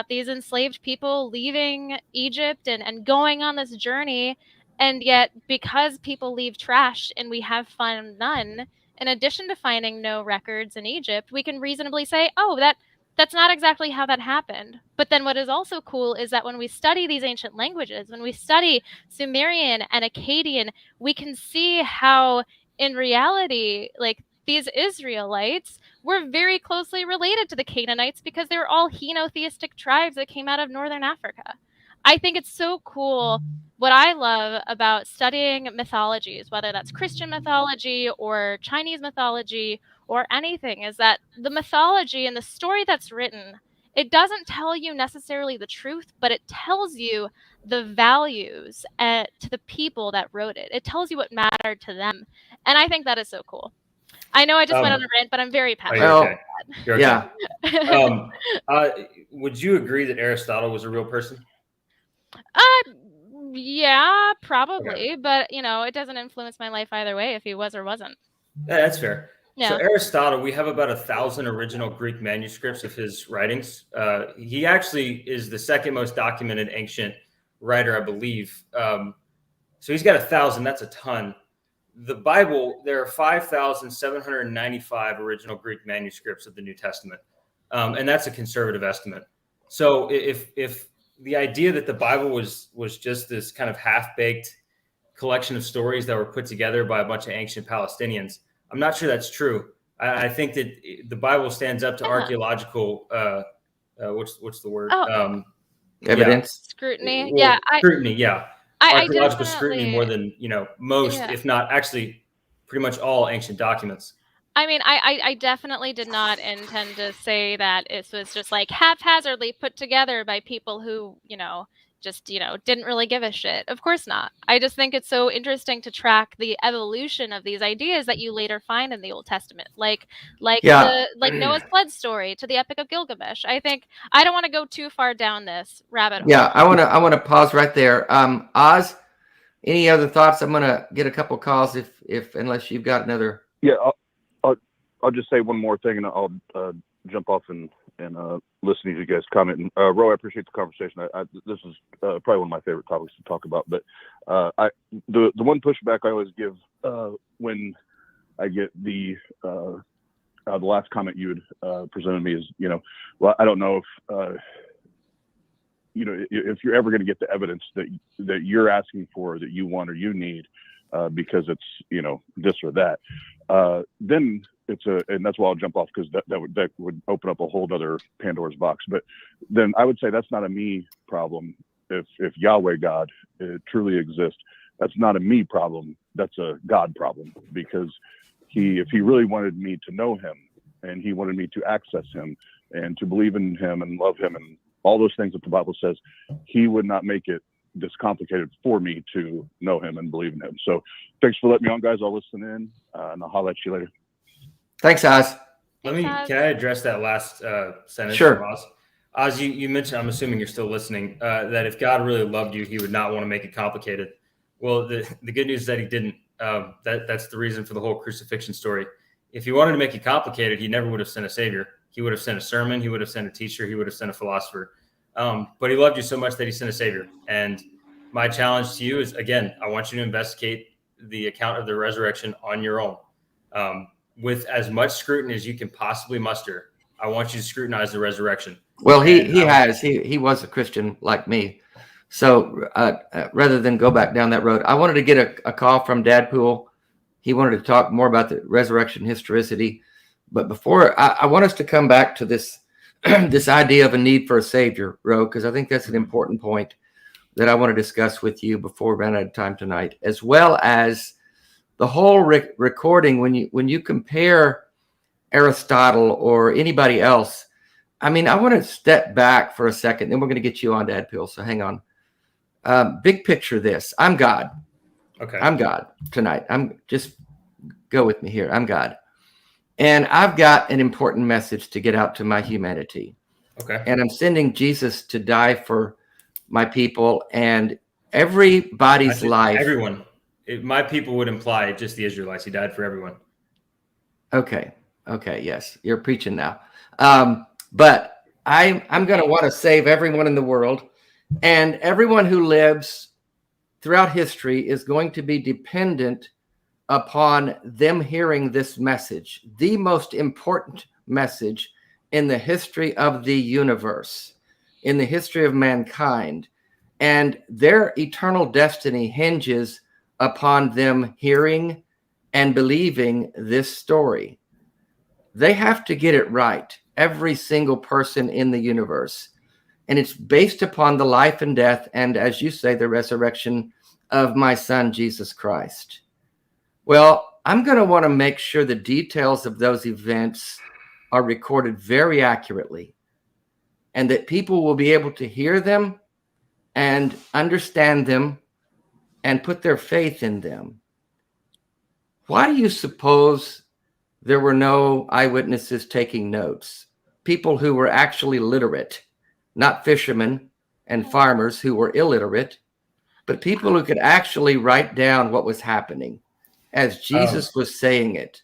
these enslaved people leaving Egypt and going on this journey. And yet, because people leave trash and we have found none, in addition to finding no records in Egypt, we can reasonably say, oh, that's not exactly how that happened. But then what is also cool is that when we study these ancient languages, when we study Sumerian and Akkadian, we can see how, in reality, like, these Israelites were very closely related to the Canaanites because they were all henotheistic tribes that came out of northern Africa. I think it's so cool. What I love about studying mythologies, whether that's Christian mythology or Chinese mythology or anything, is that the mythology and the story that's written, it doesn't tell you necessarily the truth, but it tells you the values to the people that wrote it. It tells you what mattered to them. And I think that is so cool. I know I just went on a rant, but I'm very passionate about that. You're okay. Yeah. Would you agree that Aristotle was a real person? Yeah, probably, okay. But it doesn't influence my life either way if he was or wasn't. Yeah, that's fair. Yeah. So Aristotle, we have about 1,000 original Greek manuscripts of his writings. He actually is the second most documented ancient writer, I believe. So he's got 1,000. That's a ton. The Bible, there are 5,795 original Greek manuscripts of the New Testament, and that's a conservative estimate. So if the idea that the Bible was just this kind of half-baked collection of stories that were put together by a bunch of ancient Palestinians, I'm not sure that's true. I think that the Bible stands up to archaeological, what's the word? Evidence. Scrutiny. Well, yeah. Scrutiny. Yeah. Archaeological scrutiny more than, most, yeah. if not actually pretty much all ancient documents. I mean, I definitely did not intend to say that it was just like haphazardly put together by people who, didn't really give a shit. Of course not. I just think it's so interesting to track the evolution of these ideas that you later find in the Old Testament, like Noah's flood story to the Epic of Gilgamesh. I think I don't want to go too far down this rabbit hole. Yeah, I want to pause right there. Oz, any other thoughts? I'm gonna get a couple calls if unless you've got another. Yeah, I'll just say one more thing, and I'll jump off and listening to you guys comment. And Rowe, I appreciate the conversation. This is probably one of my favorite topics to talk about. But the one pushback I always give when I get the the last comment you had presented me is, well, I don't know if, if you're ever going to get the evidence that you're asking for, that you want or you need, because it's, this or that, then and that's why I'll jump off, because that would open up a whole other Pandora's box. But then I would say that's not a me problem. If Yahweh God truly exists, that's not a me problem. That's a God problem, because if he really wanted me to know him, and he wanted me to access him and to believe in him and love him and all those things that the Bible says, he would not make it this complicated for me to know him and believe in him. So thanks for letting me on, guys. I'll listen in, and I'll holler at you later. Thanks, Oz. Can I address that last sentence? Sure. From Oz? Oz, you mentioned, I'm assuming you're still listening, that if God really loved you, he would not want to make it complicated. Well, the good news is that he didn't. That's the reason for the whole crucifixion story. If he wanted to make it complicated, he never would have sent a savior. He would have sent a sermon. He would have sent a teacher. He would have sent a philosopher. But he loved you so much that he sent a savior. And my challenge to you is, again, I want you to investigate the account of the resurrection on your own. With as much scrutiny as you can possibly muster, I want you to scrutinize the resurrection. Well, he was a Christian like me. So rather than go back down that road, I wanted to get a call from Dadpool. He wanted to talk more about the resurrection historicity. But before, I want us to come back to this this idea of a need for a savior, Rowe, because I think that's an important point that I want to discuss with you before we run out of time tonight, as well as the whole recording. When you compare Aristotle or anybody else, I mean, I want to step back for a second, then we're going to get you on Dadpool. So hang on. Big picture this. I'm God. Okay. I'm God tonight. Just go with me here. I'm God. And I've got an important message to get out to my humanity. Okay. And I'm sending Jesus to die for my people and everybody's life. Everyone. My people would imply just the Israelites. He died for everyone. Okay. Yes. You're preaching now. But I'm going to want to save everyone in the world, and everyone who lives throughout history is going to be dependent upon them hearing this message, the most important message in the history of the universe, in the history of mankind. And their eternal destiny hinges upon them hearing and believing this story. They have to get it right, every single person in the universe. And it's based upon the life and death, and as you say, the resurrection of my son, Jesus Christ. Well, I'm going to want to make sure the details of those events are recorded very accurately, and that people will be able to hear them and understand them and put their faith in them. Why do you suppose there were no eyewitnesses taking notes? People who were actually literate, not fishermen and farmers who were illiterate, but people who could actually write down what was happening as Jesus was saying it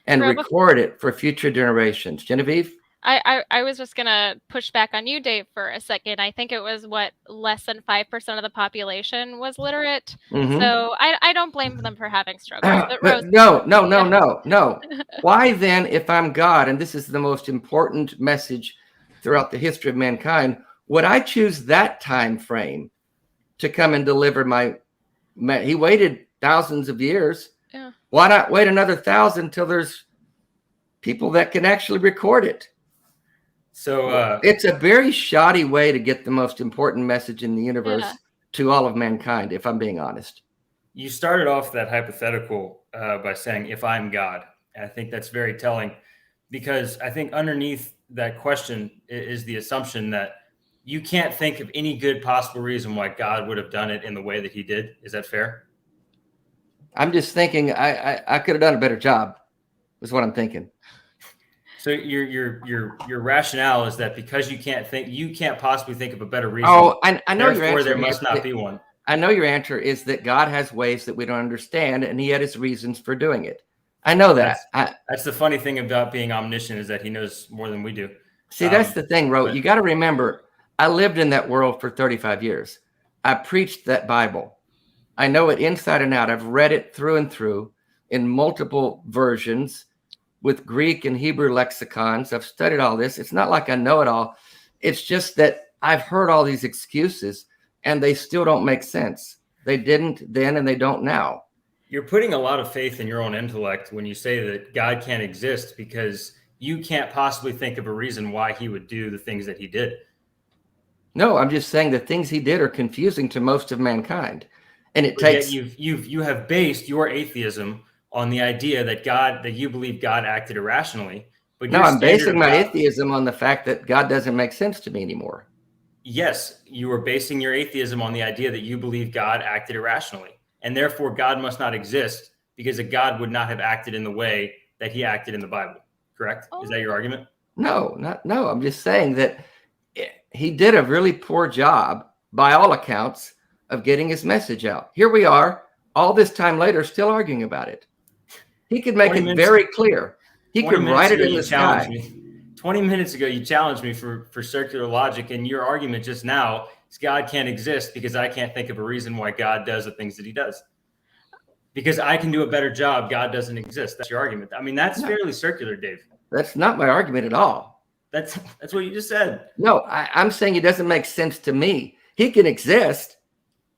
and record it for future generations. Genevieve? I was just going to push back on you, Dave, for a second. I think it was less than 5% of the population was literate. Mm-hmm. So I don't blame them for having struggles. But no. Why then, if I'm God, and this is the most important message throughout the history of mankind, would I choose that time frame to come and deliver he waited thousands of years. Yeah. Why not wait another 1,000 till there's people that can actually record it? So it's a very shoddy way to get the most important message in the universe to all of mankind, if I'm being honest. You started off that hypothetical by saying, if I'm God. And I think that's very telling, because I think underneath that question is the assumption that you can't think of any good possible reason why God would have done it in the way that he did. Is that fair? I'm just thinking I could have done a better job, is what I'm thinking. So your rationale is that because you can't possibly think of a better reason. Oh, I know your answer. There must not be one. I know your answer is that God has ways that we don't understand, and he had his reasons for doing it. I know that. That's the funny thing about being omniscient, is that he knows more than we do. See, that's the thing, Rowe. You got to remember, I lived in that world for 35 years. I preached that Bible. I know it inside and out. I've read it through and through in multiple versions. with Greek and Hebrew lexicons. I've studied all this. It's not like I know it all. It's just that I've heard all these excuses and they still don't make sense. They didn't then and they don't now. You're putting a lot of faith in your own intellect when you say that God can't exist, because you can't possibly think of a reason why he would do the things that he did. No, I'm just saying the things he did are confusing to most of mankind. And it takes... You have based your atheism on the idea that you believe God acted irrationally. But no, I'm basing my atheism on the fact that God doesn't make sense to me anymore. Yes, you are basing your atheism on the idea that you believe God acted irrationally. And therefore, God must not exist, because a God would not have acted in the way that he acted in the Bible. Correct? Oh. Is that your argument? No. I'm just saying that he did a really poor job, by all accounts, of getting his message out. Here we are, all this time later, still arguing about it. He could make it very clear. He could write it in the sky. 20 minutes ago, you challenged me for circular logic, and your argument just now is God can't exist because I can't think of a reason why God does the things that he does. Because I can do a better job, God doesn't exist. That's your argument. I mean, that's fairly circular, Dave. That's not my argument at all. That's what you just said. No, I'm saying it doesn't make sense to me. He can exist.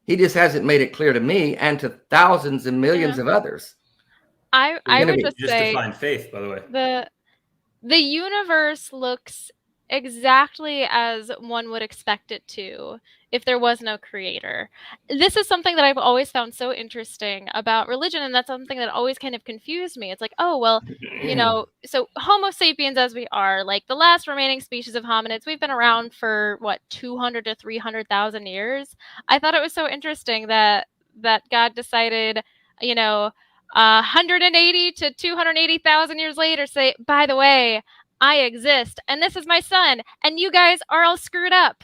He just hasn't made it clear to me and to thousands and millions of others. I would just say, define faith, by the way. The universe looks exactly as one would expect it to if there was no creator. This is something that I've always found so interesting about religion, and that's something that always kind of confused me. It's like, oh, well, so Homo sapiens as we are, like the last remaining species of hominids, we've been around for, 200 to 300,000 years. I thought it was so interesting that God decided, 180 to 280,000 years later, say, by the way, I exist, and this is my son, and you guys are all screwed up,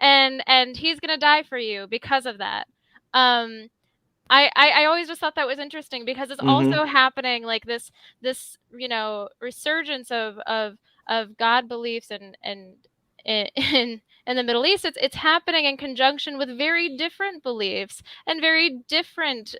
and he's gonna die for you because of that. I always just thought that was interesting, because it's also happening, like this resurgence of God beliefs and in the Middle East. It's happening in conjunction with very different beliefs and very different,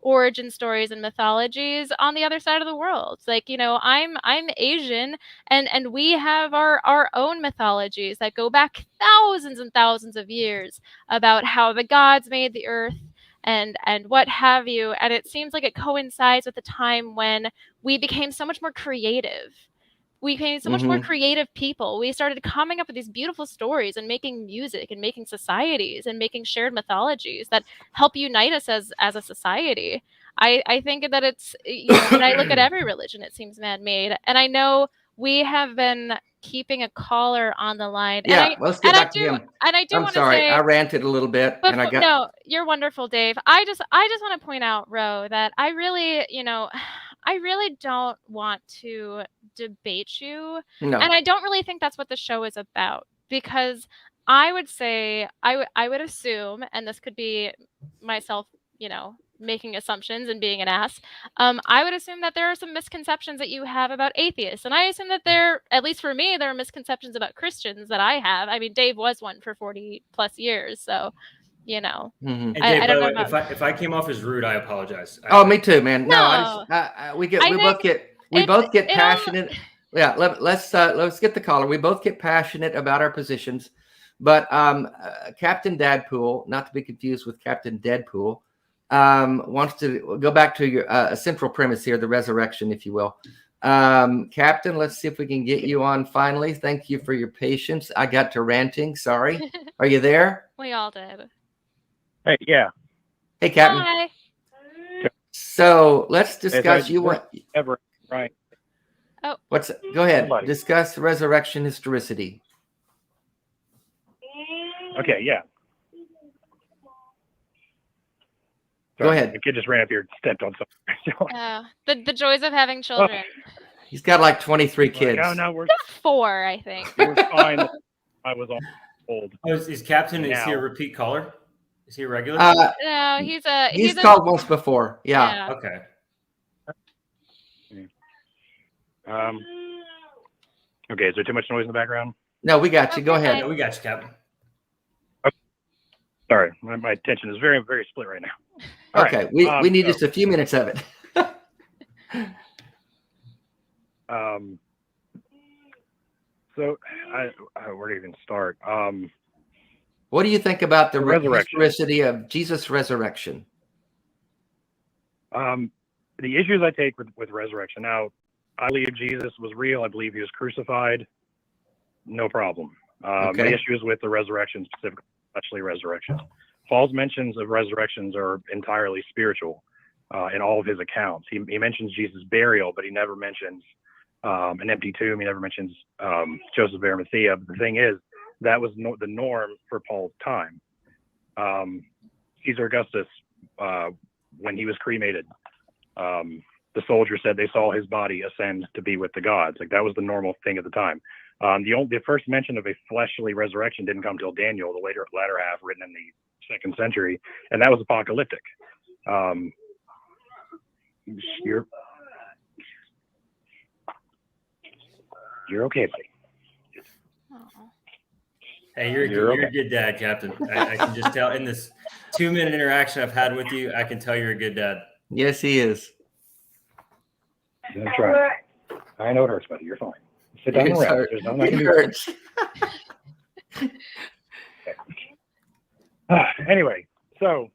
origin stories and mythologies on the other side of the world. Like, I'm Asian, and we have our own mythologies that go back thousands and thousands of years about how the gods made the earth and what have you. And it seems like it coincides with the time when we became so much more creative. We became so much more creative people. We started coming up with these beautiful stories and making music and making societies and making shared mythologies that help unite us as a society. I think that it's, when I look at every religion, it seems man-made. And I know we have been keeping a caller on the line. Yeah, let's get back to him. And I do want to sorry, say, I ranted a little bit. No, you're wonderful, Dave. I just want to point out, Rowe, that I really don't want to debate you. No. And I don't really think that's what the show is about, because I would say, I would assume, and this could be myself, making assumptions and being an ass. I would assume that there are some misconceptions that you have about atheists. And I assume that at least for me, there are misconceptions about Christians that I have. I mean, Dave was one for 40 plus years. So, And Dave, I don't know if I came off as rude, I apologize. Me too, man. No, we both get passionate. Yeah, let's get the caller. We both get passionate about our positions, but Captain Dadpool, not to be confused with Captain Deadpool, wants to go back to your a central premise here, the resurrection, if you will. Captain, let's see if we can get you on finally. Thank you for your patience. I got to ranting. Sorry. Are you there? We all did. Hey, yeah. Hey, Captain. Hi. So let's discuss. Right. Oh, go ahead. Discuss resurrection historicity. Okay, yeah. Go ahead. The kid just ran up here and stepped on something. The joys of having children. He's got like 23 kids. No, we're 4, I think. We're fine. I was old. Oh, is Captain? Is he a repeat caller? Is he a regular? No, he's called once before. Yeah. Okay. Okay. Is there too much noise in the background? No, we got you. Go ahead. No, we got you, Captain. Okay. Sorry, my attention is very, very split right now. All right. We need just a few minutes of it. So, where to even start? What do you think about the resurrection. historicity of Jesus' resurrection? The issues I take with resurrection. Now, I believe Jesus was real. I believe he was crucified. No problem. My issues with the resurrection, specifically, especially resurrection. Paul's mentions of resurrections are entirely spiritual in all of his accounts. He mentions Jesus' burial, but he never mentions an empty tomb. He never mentions Joseph of Arimathea. But the thing is, that was the norm for Paul's time. Caesar Augustus, when he was cremated, the soldiers said they saw his body ascend to be with the gods. Like, that was the normal thing at the time. The first mention of a fleshly resurrection didn't come till Daniel, the latter half, written in the 2nd century, and that was apocalyptic. You're okay, buddy. Hey, you're a good dad, Captain. I can just tell in this 2-minute interaction I've had with you, I can tell you're a good dad. Yes, he is. That's right. I know it hurts, buddy. You're fine. Sit down and rest. There's nothing I can do. Anyway, so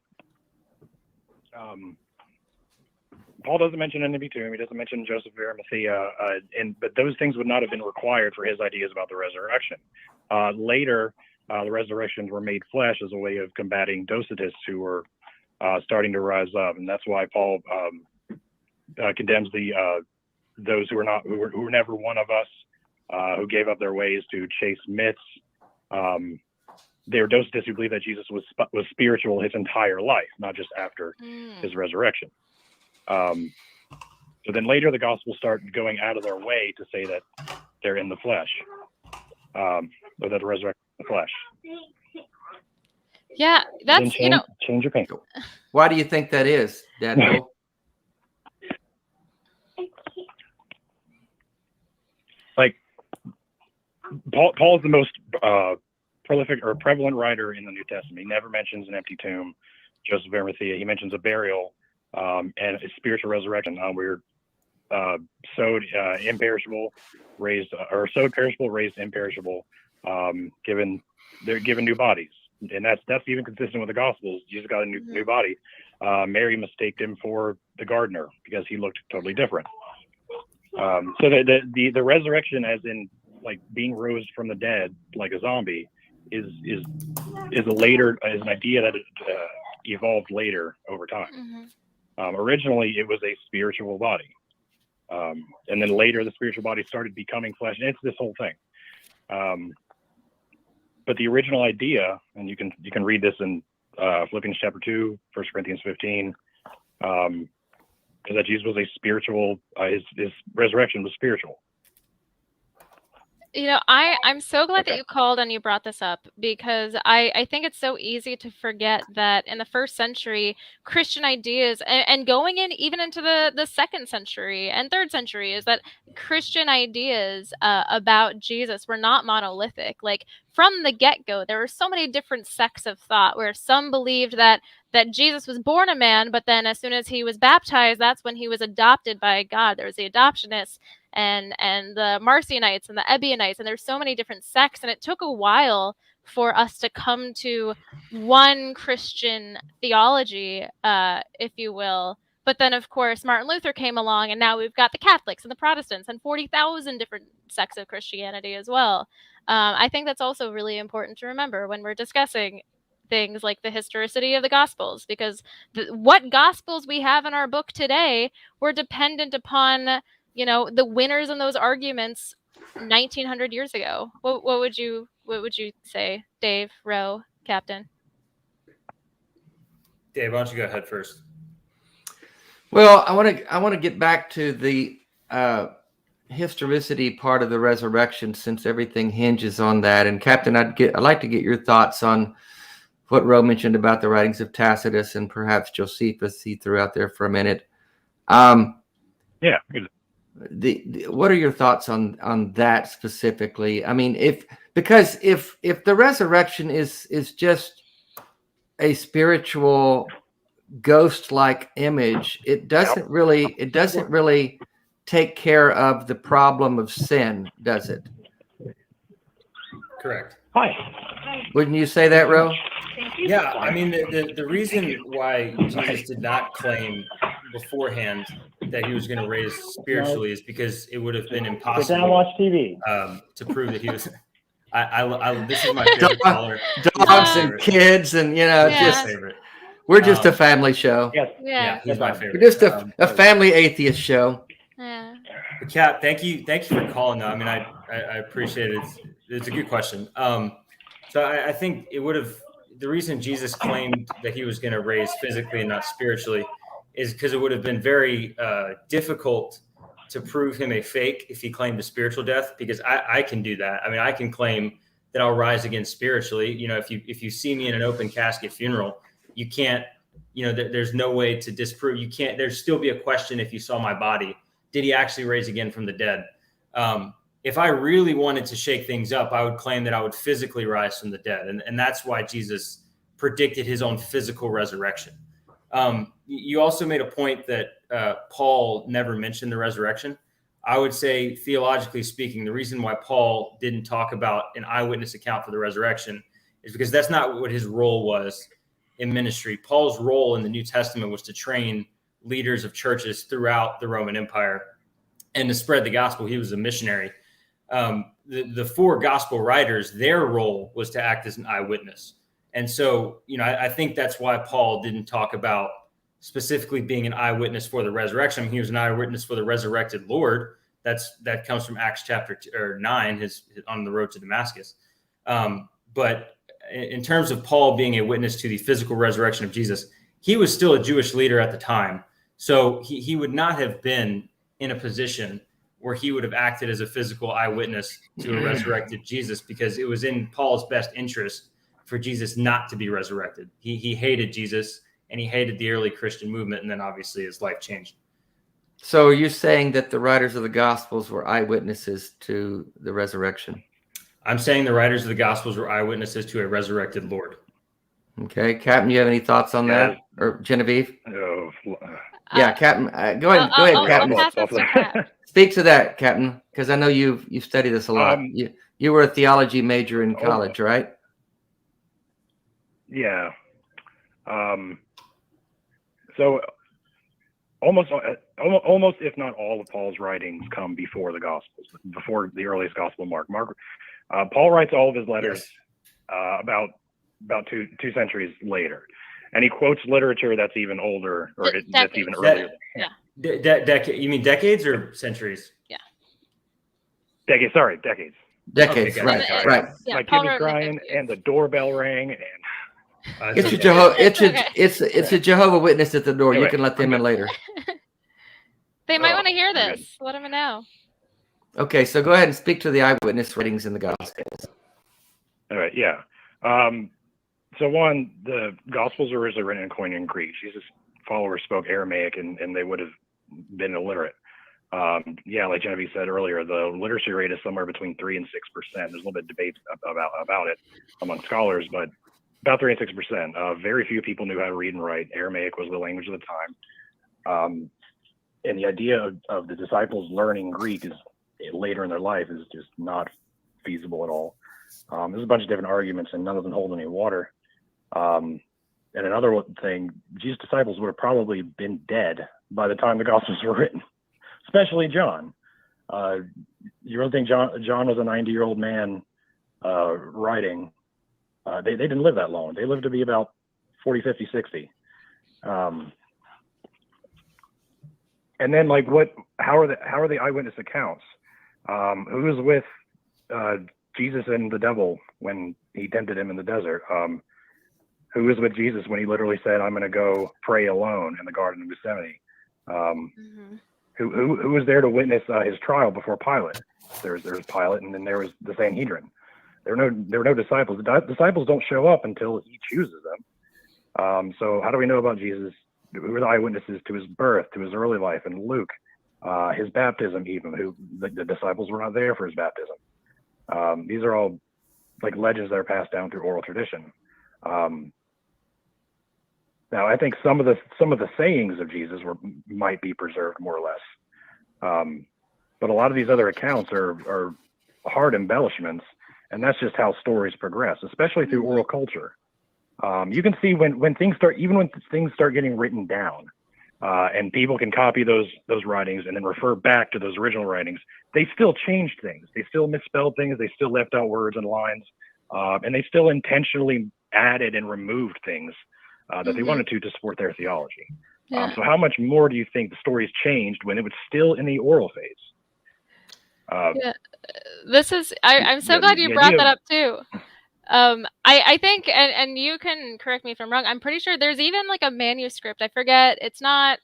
Paul doesn't mention an empty tomb. He doesn't mention Joseph of Arimathea, but those things would not have been required for his ideas about the resurrection. Later, the resurrections were made flesh as a way of combating Docetists who were starting to rise up, and that's why Paul condemns those who were never one of us, who gave up their ways to chase myths. They were Docetists who believed that Jesus was spiritual his entire life, not just after his resurrection. So then later the Gospels start going out of their way to say that they're in the flesh, or that the resurrection is in the flesh. Yeah, that's, change your paint. Why do you think that is, Dadpool? Like, Paul is the most prolific or prevalent writer in the New Testament. He never mentions an empty tomb, Joseph of Arimathea. He mentions a burial and a spiritual resurrection. We're sowed imperishable, raised, or sowed perishable, raised imperishable. They're given new bodies, and that's even consistent with the Gospels. Jesus got a new body. Mary mistaked him for the gardener because he looked totally different. So the resurrection, as in like being rose from the dead like a zombie, is an idea that evolved later over time. Originally, it was a spiritual body, and then later the spiritual body started becoming flesh, and it's this whole thing. But the original idea, and you can read this in Philippians chapter 2, 1 Corinthians 15, is that Jesus was a spiritual. His resurrection was spiritual. I'm so glad that you called and you brought this up, because I think it's so easy to forget that in the 1st century, Christian ideas, and going in even into the 2nd century and 3rd century, is that Christian ideas about Jesus were not monolithic. Like, from the get-go, there were so many different sects of thought, where some believed that Jesus was born a man, but then as soon as he was baptized, that's when he was adopted by God. There was the adoptionists and the Marcionites and the Ebionites, and there's so many different sects, and it took a while for us to come to one Christian theology, if you will. But then, of course, Martin Luther came along, and now we've got the Catholics and the Protestants and 40,000 different sects of Christianity as well. I think that's also really important to remember when we're discussing things like the historicity of the Gospels, because what Gospels we have in our book today were dependent upon, the winners in those arguments 1900 years ago. What would you say, Dave, Rowe, Captain? Dave, why don't you go ahead first? Well, I want to get back to the historicity part of the resurrection, since everything hinges on that. And Captain, I'd like to get your thoughts on what Rowe mentioned about the writings of Tacitus and perhaps Josephus he threw out there for a minute. Yeah. What are your thoughts on that specifically? I mean, if the resurrection is just a spiritual ghost-like image, it doesn't really take care of the problem of sin, does it? Correct. Hi. Wouldn't you say that, Rowe? Yeah, I mean, the reason why Jesus did not claim beforehand that he was going to raise spiritually is because it would have been impossible. Sit down and watch TV. To prove that he was. This is my favorite caller. Dogs and kids, and Yeah. we're just a family show. Yes. Yeah. He's my favorite. We're just a family atheist show. Yeah. But Kat, thank you for calling. Though I mean, I appreciate it. It's a good question. So I think it would have. The reason Jesus claimed that he was going to raise physically and not spiritually is because it would have been very difficult to prove him a fake if he claimed a spiritual death, because I can do that. I mean, I can claim that I'll rise again spiritually. If you see me in an open casket funeral, you can't, there's no way to disprove. You can't, there'd still be a question if you saw my body. Did he actually raise again from the dead? If I really wanted to shake things up, I would claim that I would physically rise from the dead. And that's why Jesus predicted his own physical resurrection. You also made a point that Paul never mentioned the resurrection. I would say, theologically speaking, the reason why Paul didn't talk about an eyewitness account for the resurrection is because that's not what his role was in ministry. Paul's role in the New Testament was to train leaders of churches throughout the Roman Empire and to spread the gospel. He was a missionary. The four gospel writers, their role was to act as an eyewitness. And so, I think that's why Paul didn't talk about specifically being an eyewitness for the resurrection. He was an eyewitness for the resurrected Lord. That comes from Acts chapter 9, his on the road to Damascus. But in terms of Paul being a witness to the physical resurrection of Jesus, he was still a Jewish leader at the time. So he would not have been in a position where he would have acted as a physical eyewitness to a resurrected Jesus, because it was in Paul's best interest for Jesus not to be resurrected. He hated Jesus, and he hated the early Christian movement, and then obviously his life changed. So are you saying that the writers of the Gospels were eyewitnesses to the resurrection? I'm saying the writers of the Gospels were eyewitnesses to a resurrected Lord. Okay, Captain, you have any thoughts on that? Or Genevieve? Yeah, Captain. Go ahead, Captain. I'll pass this to Kat. Speak to that, Captain, because I know you've studied this a lot. You were a theology major in college, right? Yeah. So almost, if not all of Paul's writings come before the Gospels, before the earliest Gospel, Mark. Paul writes all of his letters about two centuries later, and he quotes literature that's even older, or that's even earlier. You mean decades or centuries? Yeah. Decades. Sorry, decades. Decades, Okay, right. Yeah, My kid Paul was wrote in the crying, 50s. and the doorbell rang, and It's a Jehovah Witness at the door. Anyway, You can let them in later. They might want to hear I'm this. Let them know. Okay, so go ahead and speak to the eyewitness writings in the Gospels. all right, yeah. So one, the Gospels are originally written in Koine Greek. Jesus' followers spoke Aramaic, and they would have been illiterate. Like Genevieve said earlier, the literacy rate is somewhere between 3% and 6%. There's a little bit of debate about it among scholars, but about 3% and 6%. Very few people knew how to read and write. Aramaic was the language of the time. And the idea of the disciples learning Greek later in their life is just not feasible at all. There's a bunch of different arguments, and none of them hold any water. And another thing, Jesus' disciples would have probably been dead by the time the Gospels were written, especially John. You really think John was a 90-year-old man writing? They didn't live that long. They lived to be about 40, 50, 60. And then, how are the eyewitness accounts? Who was with Jesus and the devil when he tempted him in the desert? Who was with Jesus when he literally said, "I'm going to go pray alone" in the Garden of Gethsemane? Who was there to witness his trial before Pilate? There was Pilate, and then there was the Sanhedrin. There were no disciples. The disciples don't show up until he chooses them. So how do we know about Jesus? Who were the eyewitnesses to his birth, to his early life, and Luke, his baptism, even? Who the disciples were not there for his baptism. These are all like legends that are passed down through oral tradition. Now, I think some of the sayings of Jesus might be preserved more or less. But a lot of these other accounts are hard embellishments, and that's just how stories progress, especially through oral culture. You can see when things start getting written down, and people can copy those writings and then refer back to those original writings, they still changed things. They still misspelled things. They still left out words and lines, and they still intentionally added and removed things that they wanted to support their theology. Yeah. So how much more do you think the stories changed when it was still in the oral phase? This is I'm so glad you brought that up too. I think, and you can correct me if I'm wrong, I'm pretty sure there's even like a manuscript. I forget, it's not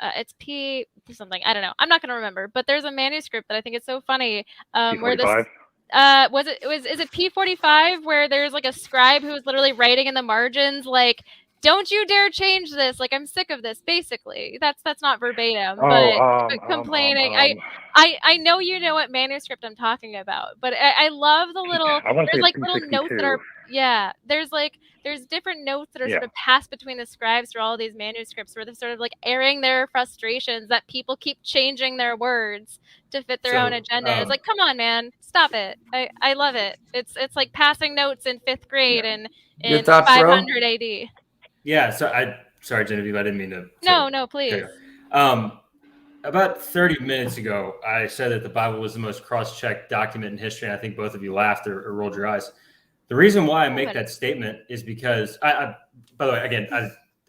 it's P something, I don't know, I'm not gonna remember, but there's a manuscript that I think is so funny, where this is it P45, where there's like a scribe who was literally writing in the margins like, don't you dare change this, like, I'm sick of this, basically. That's not verbatim, but complaining. I know you know what manuscript I'm talking about, but I love the little, there's like little notes that are, there's different notes that are sort of passed between the scribes through all these manuscripts, where they're sort of like airing their frustrations that people keep changing their words to fit their own agenda. It's like, come on, man, stop it. I love it. It's like passing notes in 5th grade in 500 AD. Yeah, so sorry, Genevieve, I didn't mean to. No, please. About 30 minutes ago, I said that the Bible was the most cross-checked document in history, and I think both of you laughed or rolled your eyes. The reason why I make that statement is because, by the way, again,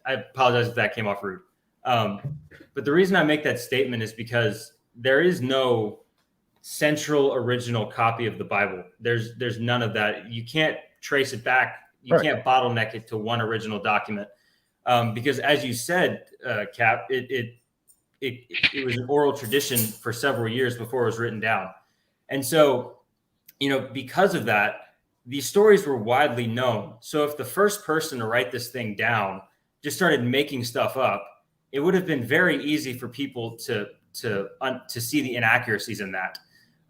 I apologize if that came off rude. But the reason I make that statement is because there is no central original copy of the Bible. There's none of that. You can't trace it back. You can't bottleneck it to one original document, because, as you said, Cap, it was an oral tradition for several years before it was written down, and so, because of that, these stories were widely known. So if the first person to write this thing down just started making stuff up, it would have been very easy for people to see the inaccuracies in that.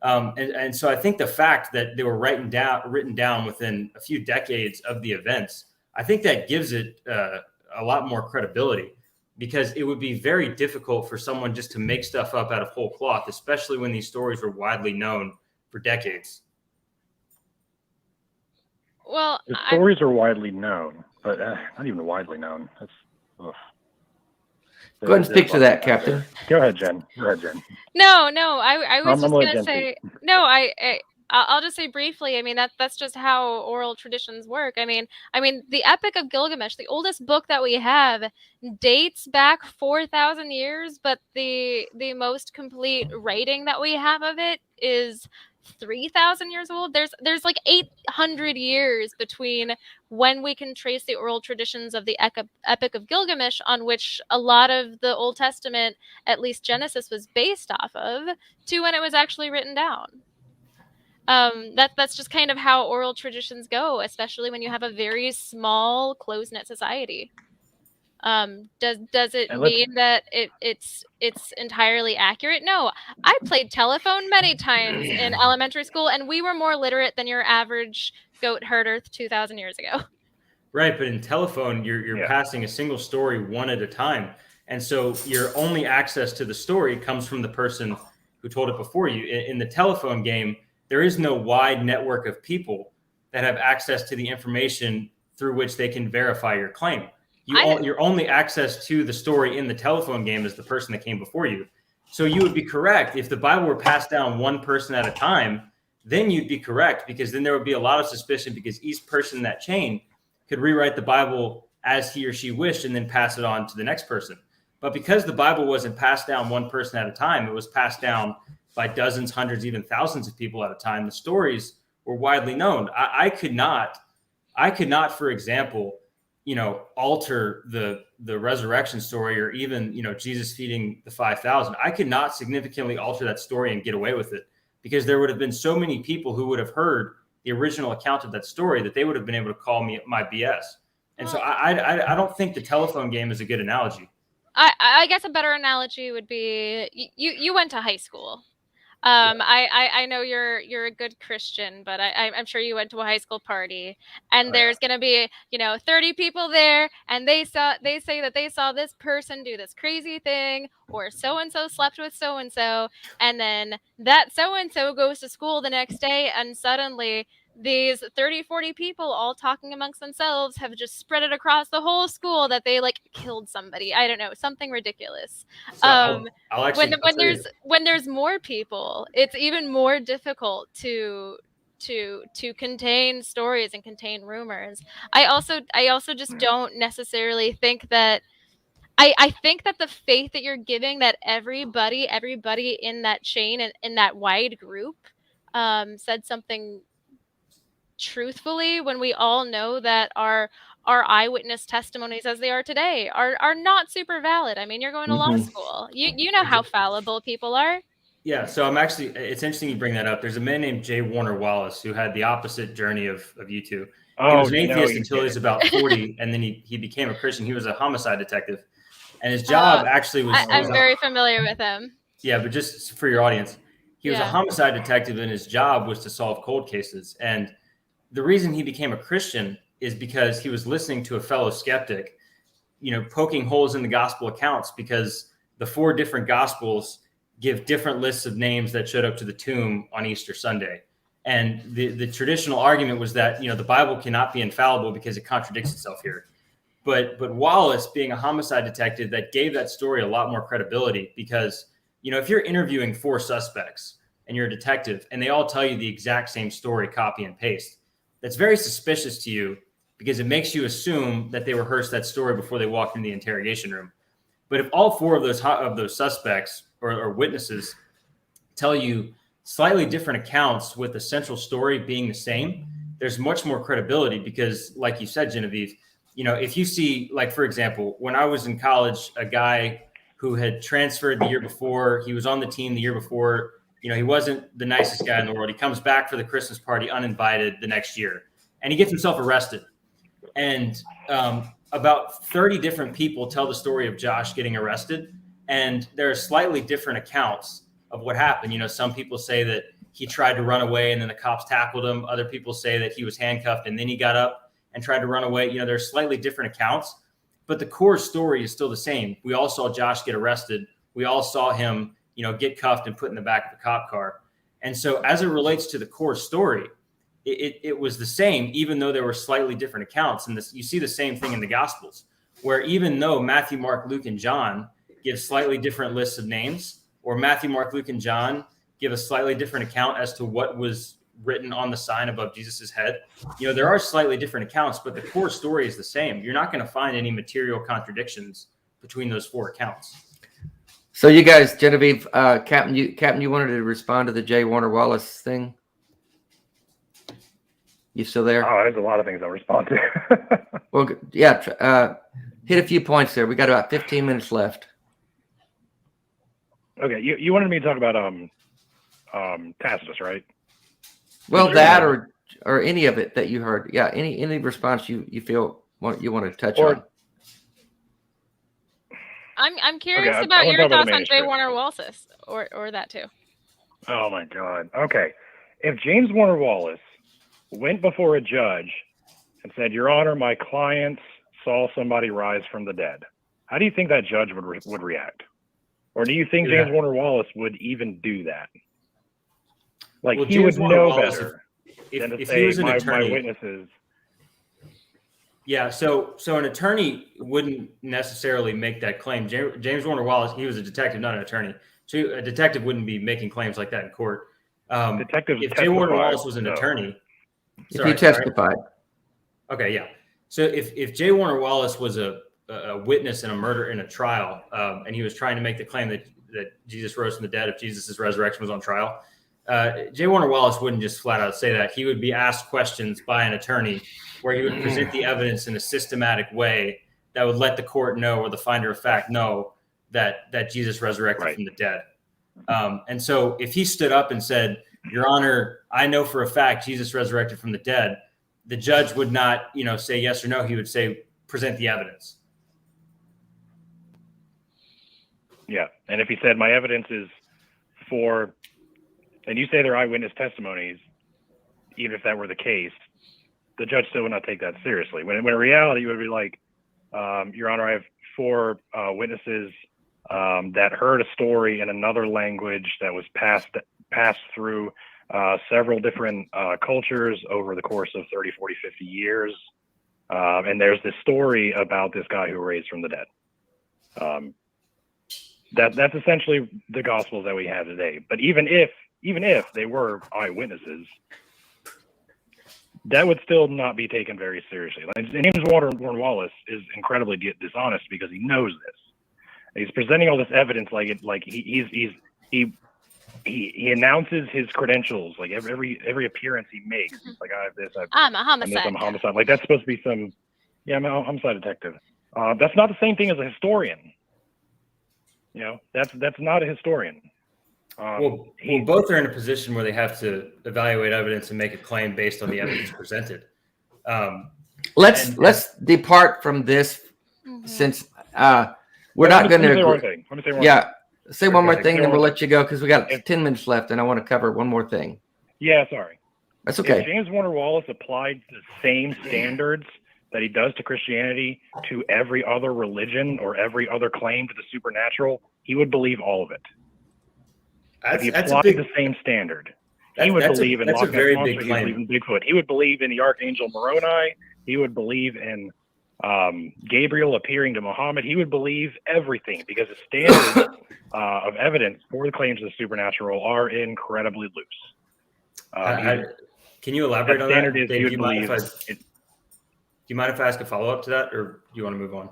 And so I think the fact that they were written down within a few decades of the events, I think that gives it a lot more credibility, because it would be very difficult for someone just to make stuff up out of whole cloth, especially when these stories were widely known for decades. Well, the stories are widely known, but not even widely known. That's Go ahead and speak to that, Captain. Go ahead, Jen. No, I was just going to say, I'll just say briefly, I mean, that's just how oral traditions work. I mean, the Epic of Gilgamesh, the oldest book that we have, dates back 4,000 years, but the most complete writing that we have of it is 3,000 years old. There's like 800 years between when we can trace the oral traditions of the Epic of Gilgamesh, on which a lot of the Old Testament, at least Genesis, was based off of, to when it was actually written down. That's just kind of how oral traditions go, especially when you have a very small, close-knit society. Does it mean that it's entirely accurate? No. I played telephone many times in elementary school, and we were more literate than your average goat herder 2,000 years ago. Right, but in telephone, you're passing a single story one at a time, and so your only access to the story comes from the person who told it before you. In the telephone game, there is no wide network of people that have access to the information through which they can verify your claim. Your only access to the story in the telephone game is the person that came before you. So you would be correct. If the Bible were passed down one person at a time, then you'd be correct, because then there would be a lot of suspicion, because each person in that chain could rewrite the Bible as he or she wished and then pass it on to the next person. But because the Bible wasn't passed down one person at a time, it was passed down by dozens, hundreds, even thousands of people at a time. The stories were widely known. I could not, for example, alter the resurrection story, or even, Jesus feeding the 5,000. I could not significantly alter that story and get away with it, because there would have been so many people who would have heard the original account of that story that they would have been able to call me my BS. And so I don't think the telephone game is a good analogy. I guess a better analogy would be you went to high school. I know you're a good Christian, but I'm sure you went to a high school party, and there's gonna be 30 people there, and they say that they saw this person do this crazy thing, or so and so slept with so and so, and then that so and so goes to school the next day, and suddenly these 30-40 people all talking amongst themselves have just spread it across the whole school that they like killed somebody. I don't know, something ridiculous. So I'll When there's more people, it's even more difficult to contain stories and contain rumors. I also just don't necessarily think that I think that the faith that you're giving, that everybody in that chain and in that wide group said something truthfully, when we all know that our eyewitness testimonies as they are today are not super valid. I mean, you're going to law school. You know how fallible people are. Yeah, so it's interesting you bring that up. There's a man named J. Warner Wallace who had the opposite journey of you two. He was an atheist until he was about 40, and then he became a Christian. He was a homicide detective, and his job actually was... I'm very familiar with him. Yeah, but just for your audience, he was a homicide detective, and his job was to solve cold cases. And the reason he became a Christian is because he was listening to a fellow skeptic, poking holes in the gospel accounts, because the 4 different gospels give different lists of names that showed up to the tomb on Easter Sunday. And the traditional argument was that, the Bible cannot be infallible because it contradicts itself here. But Wallace, being a homicide detective, that gave that story a lot more credibility, because, if you're interviewing 4 suspects and you're a detective and they all tell you the exact same story, copy and paste, that's very suspicious to you, because it makes you assume that they rehearsed that story before they walked in the interrogation room. But if all 4 of those suspects or witnesses tell you slightly different accounts with the central story being the same, there's much more credibility, because, like you said, Genevieve, if you see, like, for example, when I was in college, a guy who had transferred the year before, he was on the team the year before, he wasn't the nicest guy in the world. He comes back for the Christmas party uninvited the next year, and he gets himself arrested. And about 30 different people tell the story of Josh getting arrested, and there are slightly different accounts of what happened. Some people say that he tried to run away and then the cops tackled him. Other people say that he was handcuffed and then he got up and tried to run away. There's slightly different accounts, but the core story is still the same. We all saw Josh get arrested. We all saw him, get cuffed and put in the back of the cop car. And so as it relates to the core story, it was the same, even though there were slightly different accounts. And you see the same thing in the Gospels, where even though Matthew, Mark, Luke, and John give slightly different lists of names, or Matthew, Mark, Luke, and John give a slightly different account as to what was written on the sign above Jesus's head, there are slightly different accounts, but the core story is the same. You're not going to find any material contradictions between those 4 accounts. So you guys, Genevieve, Captain, you wanted to respond to the J. Warner Wallace thing? You still there? Oh, there's a lot of things I'll respond to. Well, yeah, hit a few points there. We got about 15 minutes left. Okay, you wanted me to talk about Tacitus, right? Well, that or any of it that you heard. Yeah, any response you feel you want to touch on. I'm curious about your thoughts on J. Warner Wallace, or that too. Oh my God. Okay, if James Warner Wallace went before a judge and said, "Your Honor, my client saw somebody rise from the dead," how do you think that judge would react? Or do you think James Warner Wallace would even do that? Like, he would know better than to say, my witnesses. Yeah, so an attorney wouldn't necessarily make that claim. James Warner Wallace, he was a detective, not an attorney. So a detective wouldn't be making claims like that in court. If J. Warner Wallace was an attorney, if he testified. Okay, yeah. So if J. Warner Wallace was a witness in a murder in a trial, and he was trying to make the claim that Jesus rose from the dead, if Jesus' resurrection was on trial, J. Warner Wallace wouldn't just flat out say that. He would be asked questions by an attorney where he would present the evidence in a systematic way that would let the court know, or the finder of fact know, that Jesus resurrected from the dead. And so if he stood up and said, "Your Honor, I know for a fact Jesus resurrected from the dead," the judge would not, say yes or no. He would say, "Present the evidence." Yeah. And if he said, "My evidence is for and you say they're eyewitness testimonies, even if that were the case, the judge still would not take that seriously. When in reality, it would be like, Your Honor, I have 4 witnesses that heard a story in another language that was passed through several different cultures over the course of 30, 40, 50 years. And there's this story about this guy who raised from the dead. That's essentially the gospels that we have today. But even if they were eyewitnesses, that would still not be taken very seriously. And James Warren Wallace is incredibly dishonest because he knows this. He's presenting all this evidence he announces his credentials like every appearance he makes. He's like, I have this. I'm a homicide. I'm a homicide. Like that's supposed to be some. Yeah, I'm a homicide detective. That's not the same thing as a historian. You know, that's not a historian. Well, both are in a position where they have to evaluate evidence and make a claim based on the evidence presented. Let's depart from this since we're not going to. Let me say one thing. Yeah, say one more thing, then we'll let you go because we got 10 minutes left, and I want to cover one more thing. Yeah, sorry. That's okay. If James Warner Wallace applied the same standards that he does to Christianity to every other religion or every other claim to the supernatural, he would believe all of it. If he applied the same standard, he would believe in Loch Ness Monster, he would believe in Bigfoot. He would believe in the Archangel Moroni. He would believe in Gabriel appearing to Muhammad. He would believe everything because the standards of evidence for the claims of the supernatural are incredibly loose. Can you elaborate on that? Dave, do you mind if I ask a follow-up to that, or do you want to move on?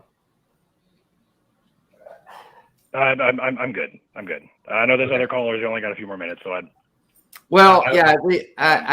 I'm good. I know there's other callers. You only got a few more minutes, so I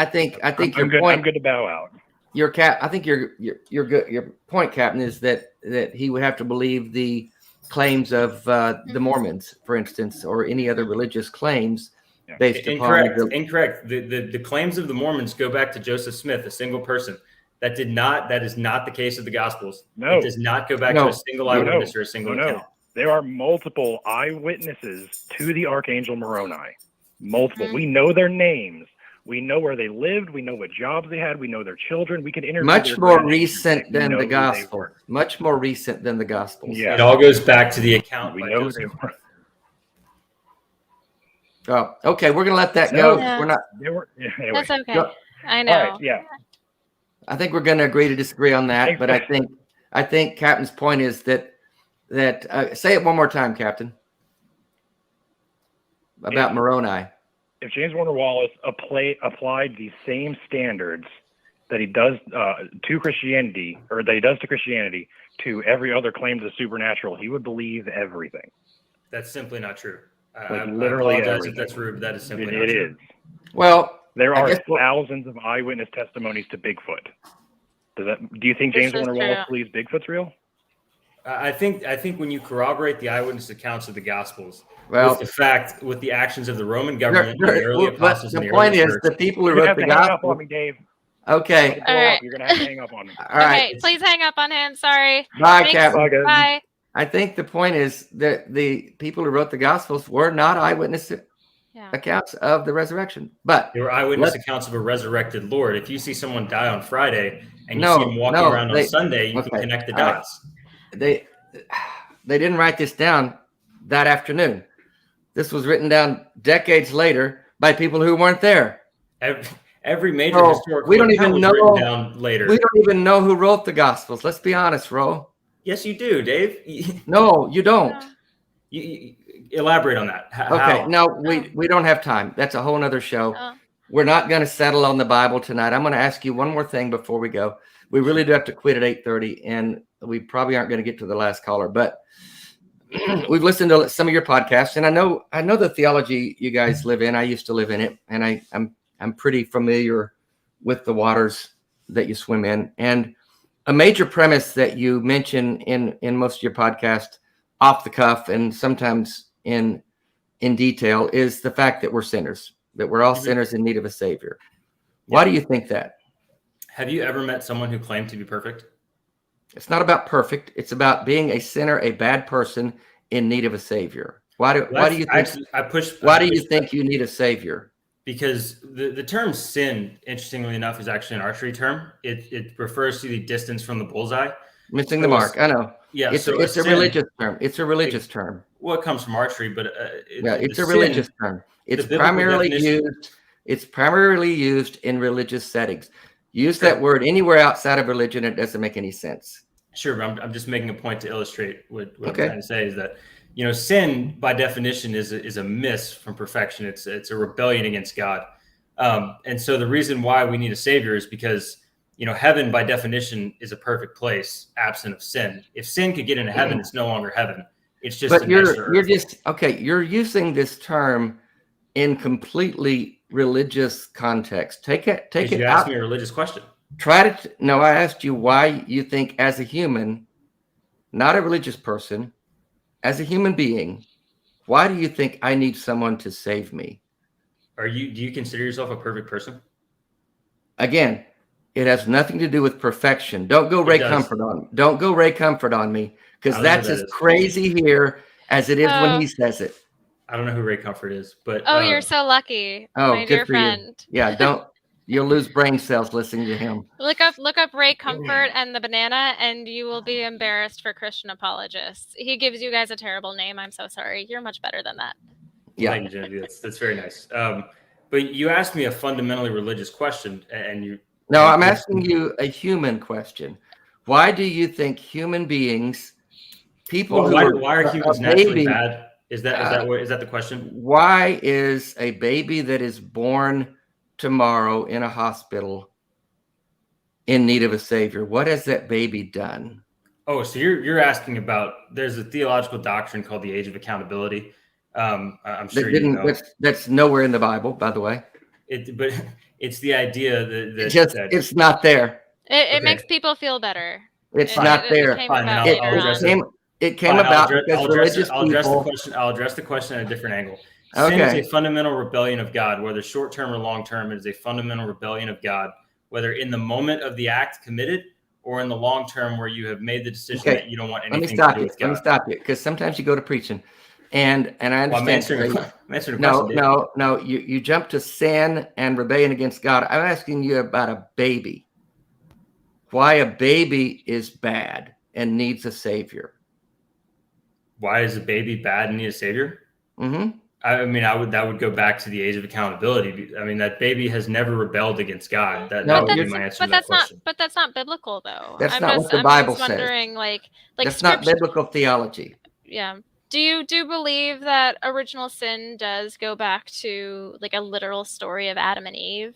think your point. I'm good to bow out. I think your good. Your point, Captain, is that he would have to believe the claims of the Mormons, for instance, or any other religious claims based upon. Incorrect. The claims of the Mormons go back to Joseph Smith, a single person. That is not the case of the Gospels. No, it does not go back to a single eyewitness or a single account. There are multiple eyewitnesses to the Archangel Moroni. Multiple. We know their names. We know where they lived. We know what jobs they had. We know their children. We can interview. Much more recent than the Gospel. Much more recent than the Gospels. Yeah, it all goes back to the account. We know they were. Oh, okay. We're gonna let that go. Yeah. We're not. Anyway. That's okay. Go. I know. All right, yeah. I think we're going to agree to disagree on that, Thanks, but I think Captain's point is that say it one more time, Captain, about Moroni. If James Warner Wallace applied the same standards that he does to Christianity, or that he does to Christianity, to every other claim to the supernatural, he would believe everything. That's simply not true. Literally, I apologize if that's rude, but that is simply not true. It is. Well, there are thousands of eyewitness testimonies to Bigfoot. Do you think James Warner Wallace believes Bigfoot's real? I think when you corroborate the eyewitness accounts of the Gospels with the actions of the Roman government, and the early apostles, the point is the people who wrote the Gospel. Dave. Okay. All right. You're gonna have to hang up on me. All right. Okay, please hang up on him. Sorry. Bye, Captain. Bye. I think the point is that the people who wrote the Gospels were not eyewitness accounts of the resurrection, but they were eyewitness accounts of a resurrected Lord. If you see someone die on Friday and you see him walking around on Sunday, you can connect the dots. They didn't write this down that afternoon. This was written down decades later by people who weren't there. Every major historical we don't even know written down later. We don't even know who wrote the Gospels. Let's be honest, Rowe. Yes, you do, Dave. No, you don't. You elaborate on that. Okay, no, we don't have time. That's a whole nother show. We're not going to settle on the Bible tonight. I'm going to ask you one more thing before we go. We really do have to quit at 8:30, and we probably aren't going to get to the last caller. But we've listened to some of your podcasts, and I know the theology you guys live in. I used to live in it, and I'm pretty familiar with the waters that you swim in. And a major premise that you mention in most of your podcasts, off the cuff and sometimes in detail, is the fact that we're sinners, that we're all sinners in need of a savior. Why do you think that? Have you ever met someone who claimed to be perfect? It's not about perfect. It's about being a sinner, a bad person in need of a savior. Why do you think you need a savior? because the term sin, interestingly enough, is actually an archery term. It refers to the distance from the bullseye. Missing the mark. I know. Yeah, It's so a sin, religious term. It's a religious term. Well, it comes from archery, but It's the a religious sin, term. It's biblical primarily definition- used. It's primarily used in religious settings. Use Sure. that word anywhere outside of religion, it doesn't make any sense. Sure, but I'm just making a point to illustrate what Okay. I'm trying to say is that, sin by definition is a miss from perfection. It's a rebellion against God. And so the reason why we need a savior is because, heaven by definition is a perfect place absent of sin. If sin could get into heaven, it's no longer heaven. It's just But an you're extra just okay. You're using this term in completely religious context. Take it You out. asked me a religious question. No, I asked you why you think as a human, not a religious person, as a human being, why do you think I need someone to save me? Do you consider yourself a perfect person? Again, it has nothing to do with perfection. Don't go Ray Comfort on me, because that's as crazy here as it is when he says it. I don't know who Ray Comfort is, but you're so lucky, oh, my dear good for you. friend. Yeah, you'll lose brain cells listening to him. Look up Ray Comfort and the banana, and you will be embarrassed for Christian apologists. He gives you guys a terrible name. I'm so sorry. You're much better than that. Yeah. Thank you, Genevieve. That's very nice. But you asked me a fundamentally religious question, and you. No, I'm asking you a human question. Why do you think human beings, people why are humans naturally bad? Is that the question? Why is a baby that is born tomorrow in a hospital in need of a savior? What has that baby done? Oh, so you're asking about, there's a theological doctrine called the age of accountability. I'm sure you know. That's nowhere in the Bible, by the way. But it's the idea that it's not there. It makes people feel better. It's not there. It came about because religious people. I'll address the question at a different angle. Sin is a fundamental rebellion of God, whether short-term or long-term. It is a fundamental rebellion of God, whether in the moment of the act committed or in the long term where you have made the decision that you don't want anything to do with God. Let me stop you, because sometimes you go to preaching, and I understand. I'm answering the question. No. You jump to sin and rebellion against God. I'm asking you about a baby. Why a baby is bad and needs a savior. Why is a baby bad and need a savior? Mm-hmm. I mean, that would go back to the age of accountability. I mean, that baby has never rebelled against God. That would be my answer to that question. But that's not biblical, though. That's not what the Bible says. Wondering, like that's not biblical theology. Yeah. Do you believe that original sin does go back to like a literal story of Adam and Eve?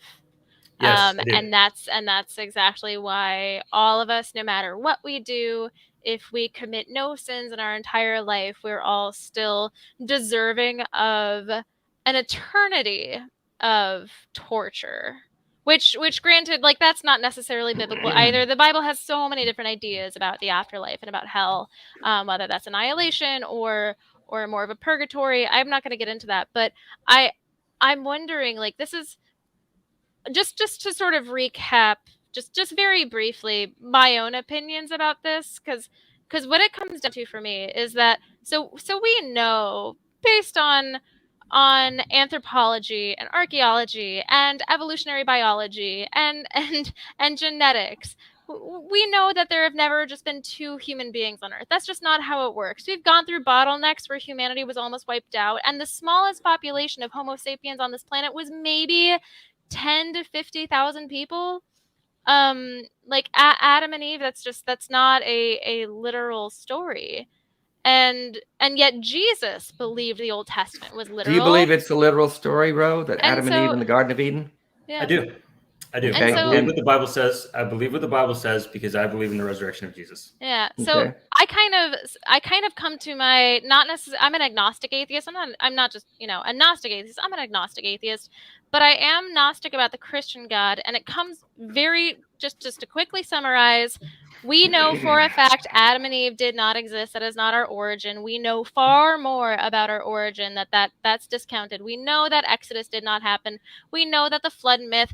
Yes, I do. And that's exactly why all of us, no matter what we do, if we commit no sins in our entire life, we're all still deserving of an eternity of torture. Which granted, like, that's not necessarily biblical either. The Bible has so many different ideas about the afterlife and about hell, whether that's annihilation or more of a purgatory. I'm not going to get into that, but I'm wondering, like, this is just to sort of recap, just very briefly, my own opinions about this, because what it comes down to for me is that so we know, based on anthropology and archaeology and evolutionary biology and genetics, we know that there have never just been two human beings on Earth. That's just not how it works. We've gone through bottlenecks where humanity was almost wiped out, and the smallest population of Homo sapiens on this planet was maybe 10 to 50,000 people. Like Adam and Eve, that's not a literal story. And yet Jesus believed the Old Testament was literal. Do you believe it's a literal story, Rowe, that Adam and Eve in the Garden of Eden? Yeah. I do. Okay. I believe what the Bible says. I believe what the Bible says because I believe in the resurrection of Jesus. Yeah. So I kind of come to my, not necessarily, I'm an agnostic atheist. I'm not just, a Gnostic atheist. I'm an agnostic atheist, but I am Gnostic about the Christian God. And it comes very, just to quickly summarize, we know for a fact Adam and Eve did not exist. That is not our origin. We know far more about our origin that's discounted. We know that Exodus did not happen. We know that the flood myth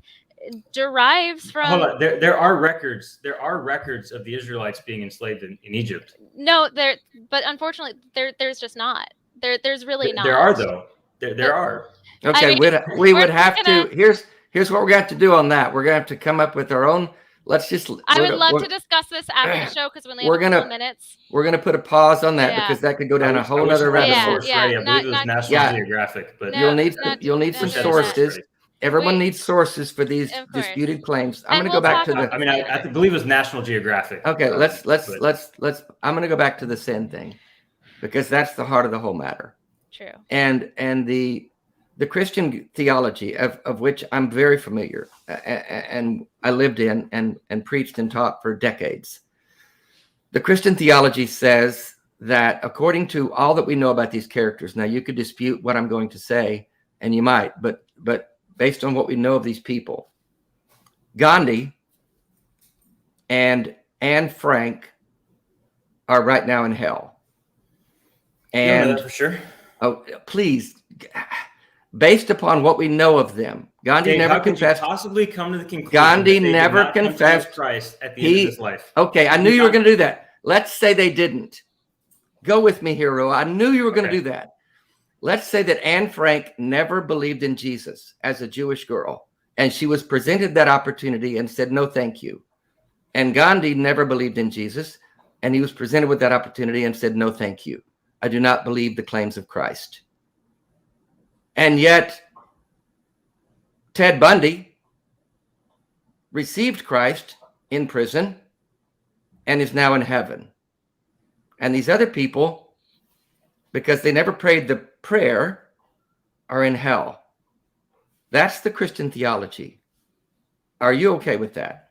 derives from. Hold on. There are records. There are records of the Israelites being enslaved in Egypt. No, but unfortunately, there's just not. There's really not. There are though. There are. Okay, mean, we would we're have gonna- to. Here's what we're going to have to do on that. We're going to have to come up with our own. Let's just. I would love we're- to discuss this after the show because we only we're have a couple gonna- minutes. We're going to put a pause on that Yeah. because that could go down a I whole wish other I had the rabbit Yeah, hole. source yeah, ready. I believe it was not- National Yeah. Geographic, but No, You'll need not- some not sources. that. Everyone We- needs sources for these Of course. disputed claims. I'm And going to go we'll back to talk the. I mean, I believe it was National Geographic. Okay, let's. but- I'm going to go back to the sin thing because that's the heart of the whole matter. True. And the Christian theology of which I'm very familiar and I lived in and preached and taught for decades. The Christian theology says that according to all that we know about these characters, now you could dispute what I'm going to say, and you might, but based on what we know of these people, Gandhi and Anne Frank are right now in hell. You don't know And that for sure. oh, please, based upon what we know of them, Gandhi Dave, never how could you confessed. possibly come to the conclusion Gandhi that they did never not come to know confessed. Christ at the He- end of his life? Okay, I knew you were going to do that. Let's say they didn't. Go with me here, Rowe. I knew you were going to Okay. do that. Let's say that Anne Frank never believed in Jesus as a Jewish girl, and she was presented that opportunity and said, no, thank you. And Gandhi never believed in Jesus, and he was presented with that opportunity and said, no, thank you. I do not believe the claims of Christ. And yet, Ted Bundy received Christ in prison and is now in heaven. And these other people, because they never prayed the prayer, are in hell. That's the Christian theology. Are you okay with that?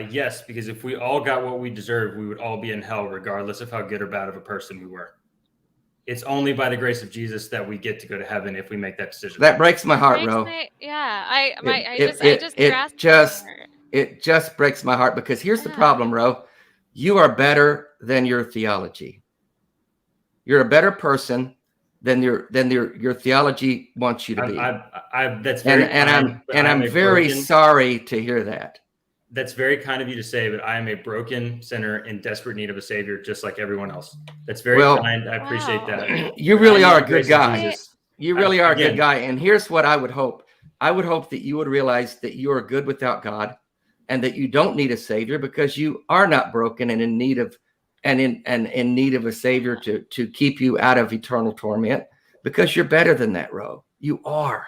Yes, because if we all got what we deserve, we would all be in hell, regardless of how good or bad of a person we were. It's only by the grace of Jesus that we get to go to heaven if we make that decision. That breaks my heart, Breaks Rowe. It just breaks my heart because here's the Yeah. problem, Rowe. You are better than your theology. You're a better person than your theology wants you to be. That's very kind, but I'm a very broken- sorry to hear that. That's very kind of you to say, but I am a broken sinner in desperate need of a savior, just like everyone else. That's very Well- kind. I appreciate that. You really I are a need the good grace of guy. Jesus. You really are a Again. good guy. And here's what I would hope. I would hope that you would realize that you are good without God and that you don't need a savior because you are not broken and in need of in need of a savior to keep you out of eternal torment because you're better than that, Rowe. You are.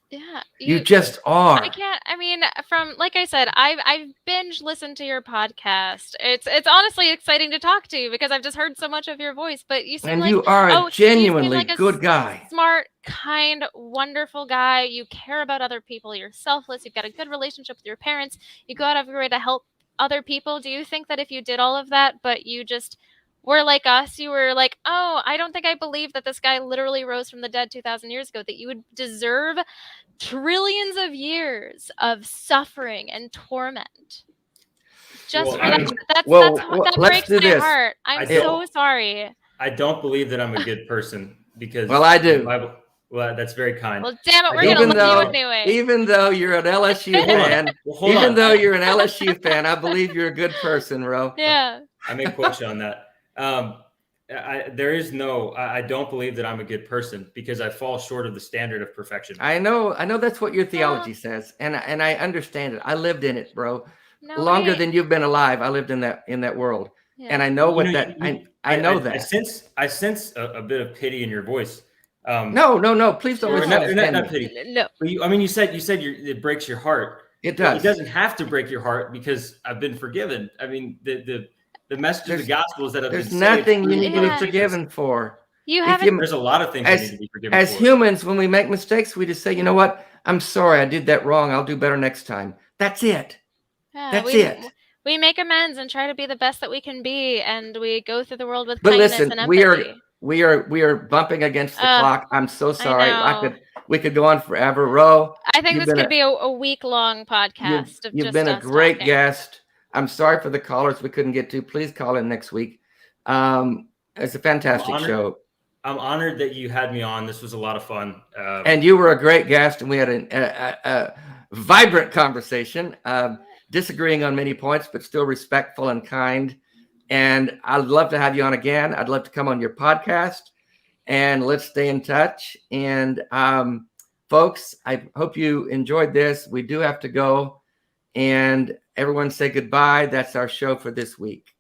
Yeah. You just are. Like I said, I've binge listened to your podcast. It's honestly exciting to talk to you because I've just heard so much of your voice, but you seem And like you are you a seem genuinely like a good guy. smart, kind, wonderful guy. You care about other people. You're selfless. You've got a good relationship with your parents. You go out of your way to help other people. Do you think that if you did all of that, but you just were like us, you were like, oh, I don't think I believe that this guy literally rose from the dead 2,000 years ago, that you would deserve trillions of years of suffering and torment just Well, for that? That let's breaks do my this. heart. I'm I so don't- sorry. I don't believe that I'm a good person because Well, I do. the Bible, well, that's very kind. Well, damn it, we're Even gonna though- love you anyway. Even though you're an LSU Hold on. fan, Well, hold even on. though you're an LSU fan, I believe you're a good person, Rowe. Yeah. I may quote you on that. I don't believe that I'm a good person because I fall short of the standard of perfection. I know that's what your theology says, and I understand it. I lived in it, bro. No, Longer than you've been alive. I lived in that world, and I know what I know that. I sense a bit of pity in your voice. No, please don't No. misunderstand Not me. pity. No. But you said it breaks your heart. It But does. It doesn't have to break your heart because I've been forgiven. I mean, the message of the gospel is that I've been There's saved nothing you through need to the be blood of Jesus. forgiven for. You If haven't. you- There's a lot of things I need to be forgiven As for. humans, when we make mistakes, we just say, you know what? I'm sorry, I did that wrong. I'll do better next time. That's it. Yeah, That's it. We make amends and try to be the best that we can be, and we go through the world with But kindness listen, and we empathy. are bumping against the clock. I'm so sorry. know. We could go on forever. Rowe, I think you've this been could be a week-long podcast of you've just been a us great talking. guest. I'm sorry for the callers we couldn't get to. Please call in next week. It's a fantastic honored. show. I'm honored that you had me on. This was a lot of fun. And you were a great guest, and we had a vibrant conversation, disagreeing on many points, but still respectful and kind. And I'd love to have you on again. I'd love to come on your podcast, and let's stay in touch. And folks, I hope you enjoyed this. We do have to go, and everyone say goodbye. That's our show for this week.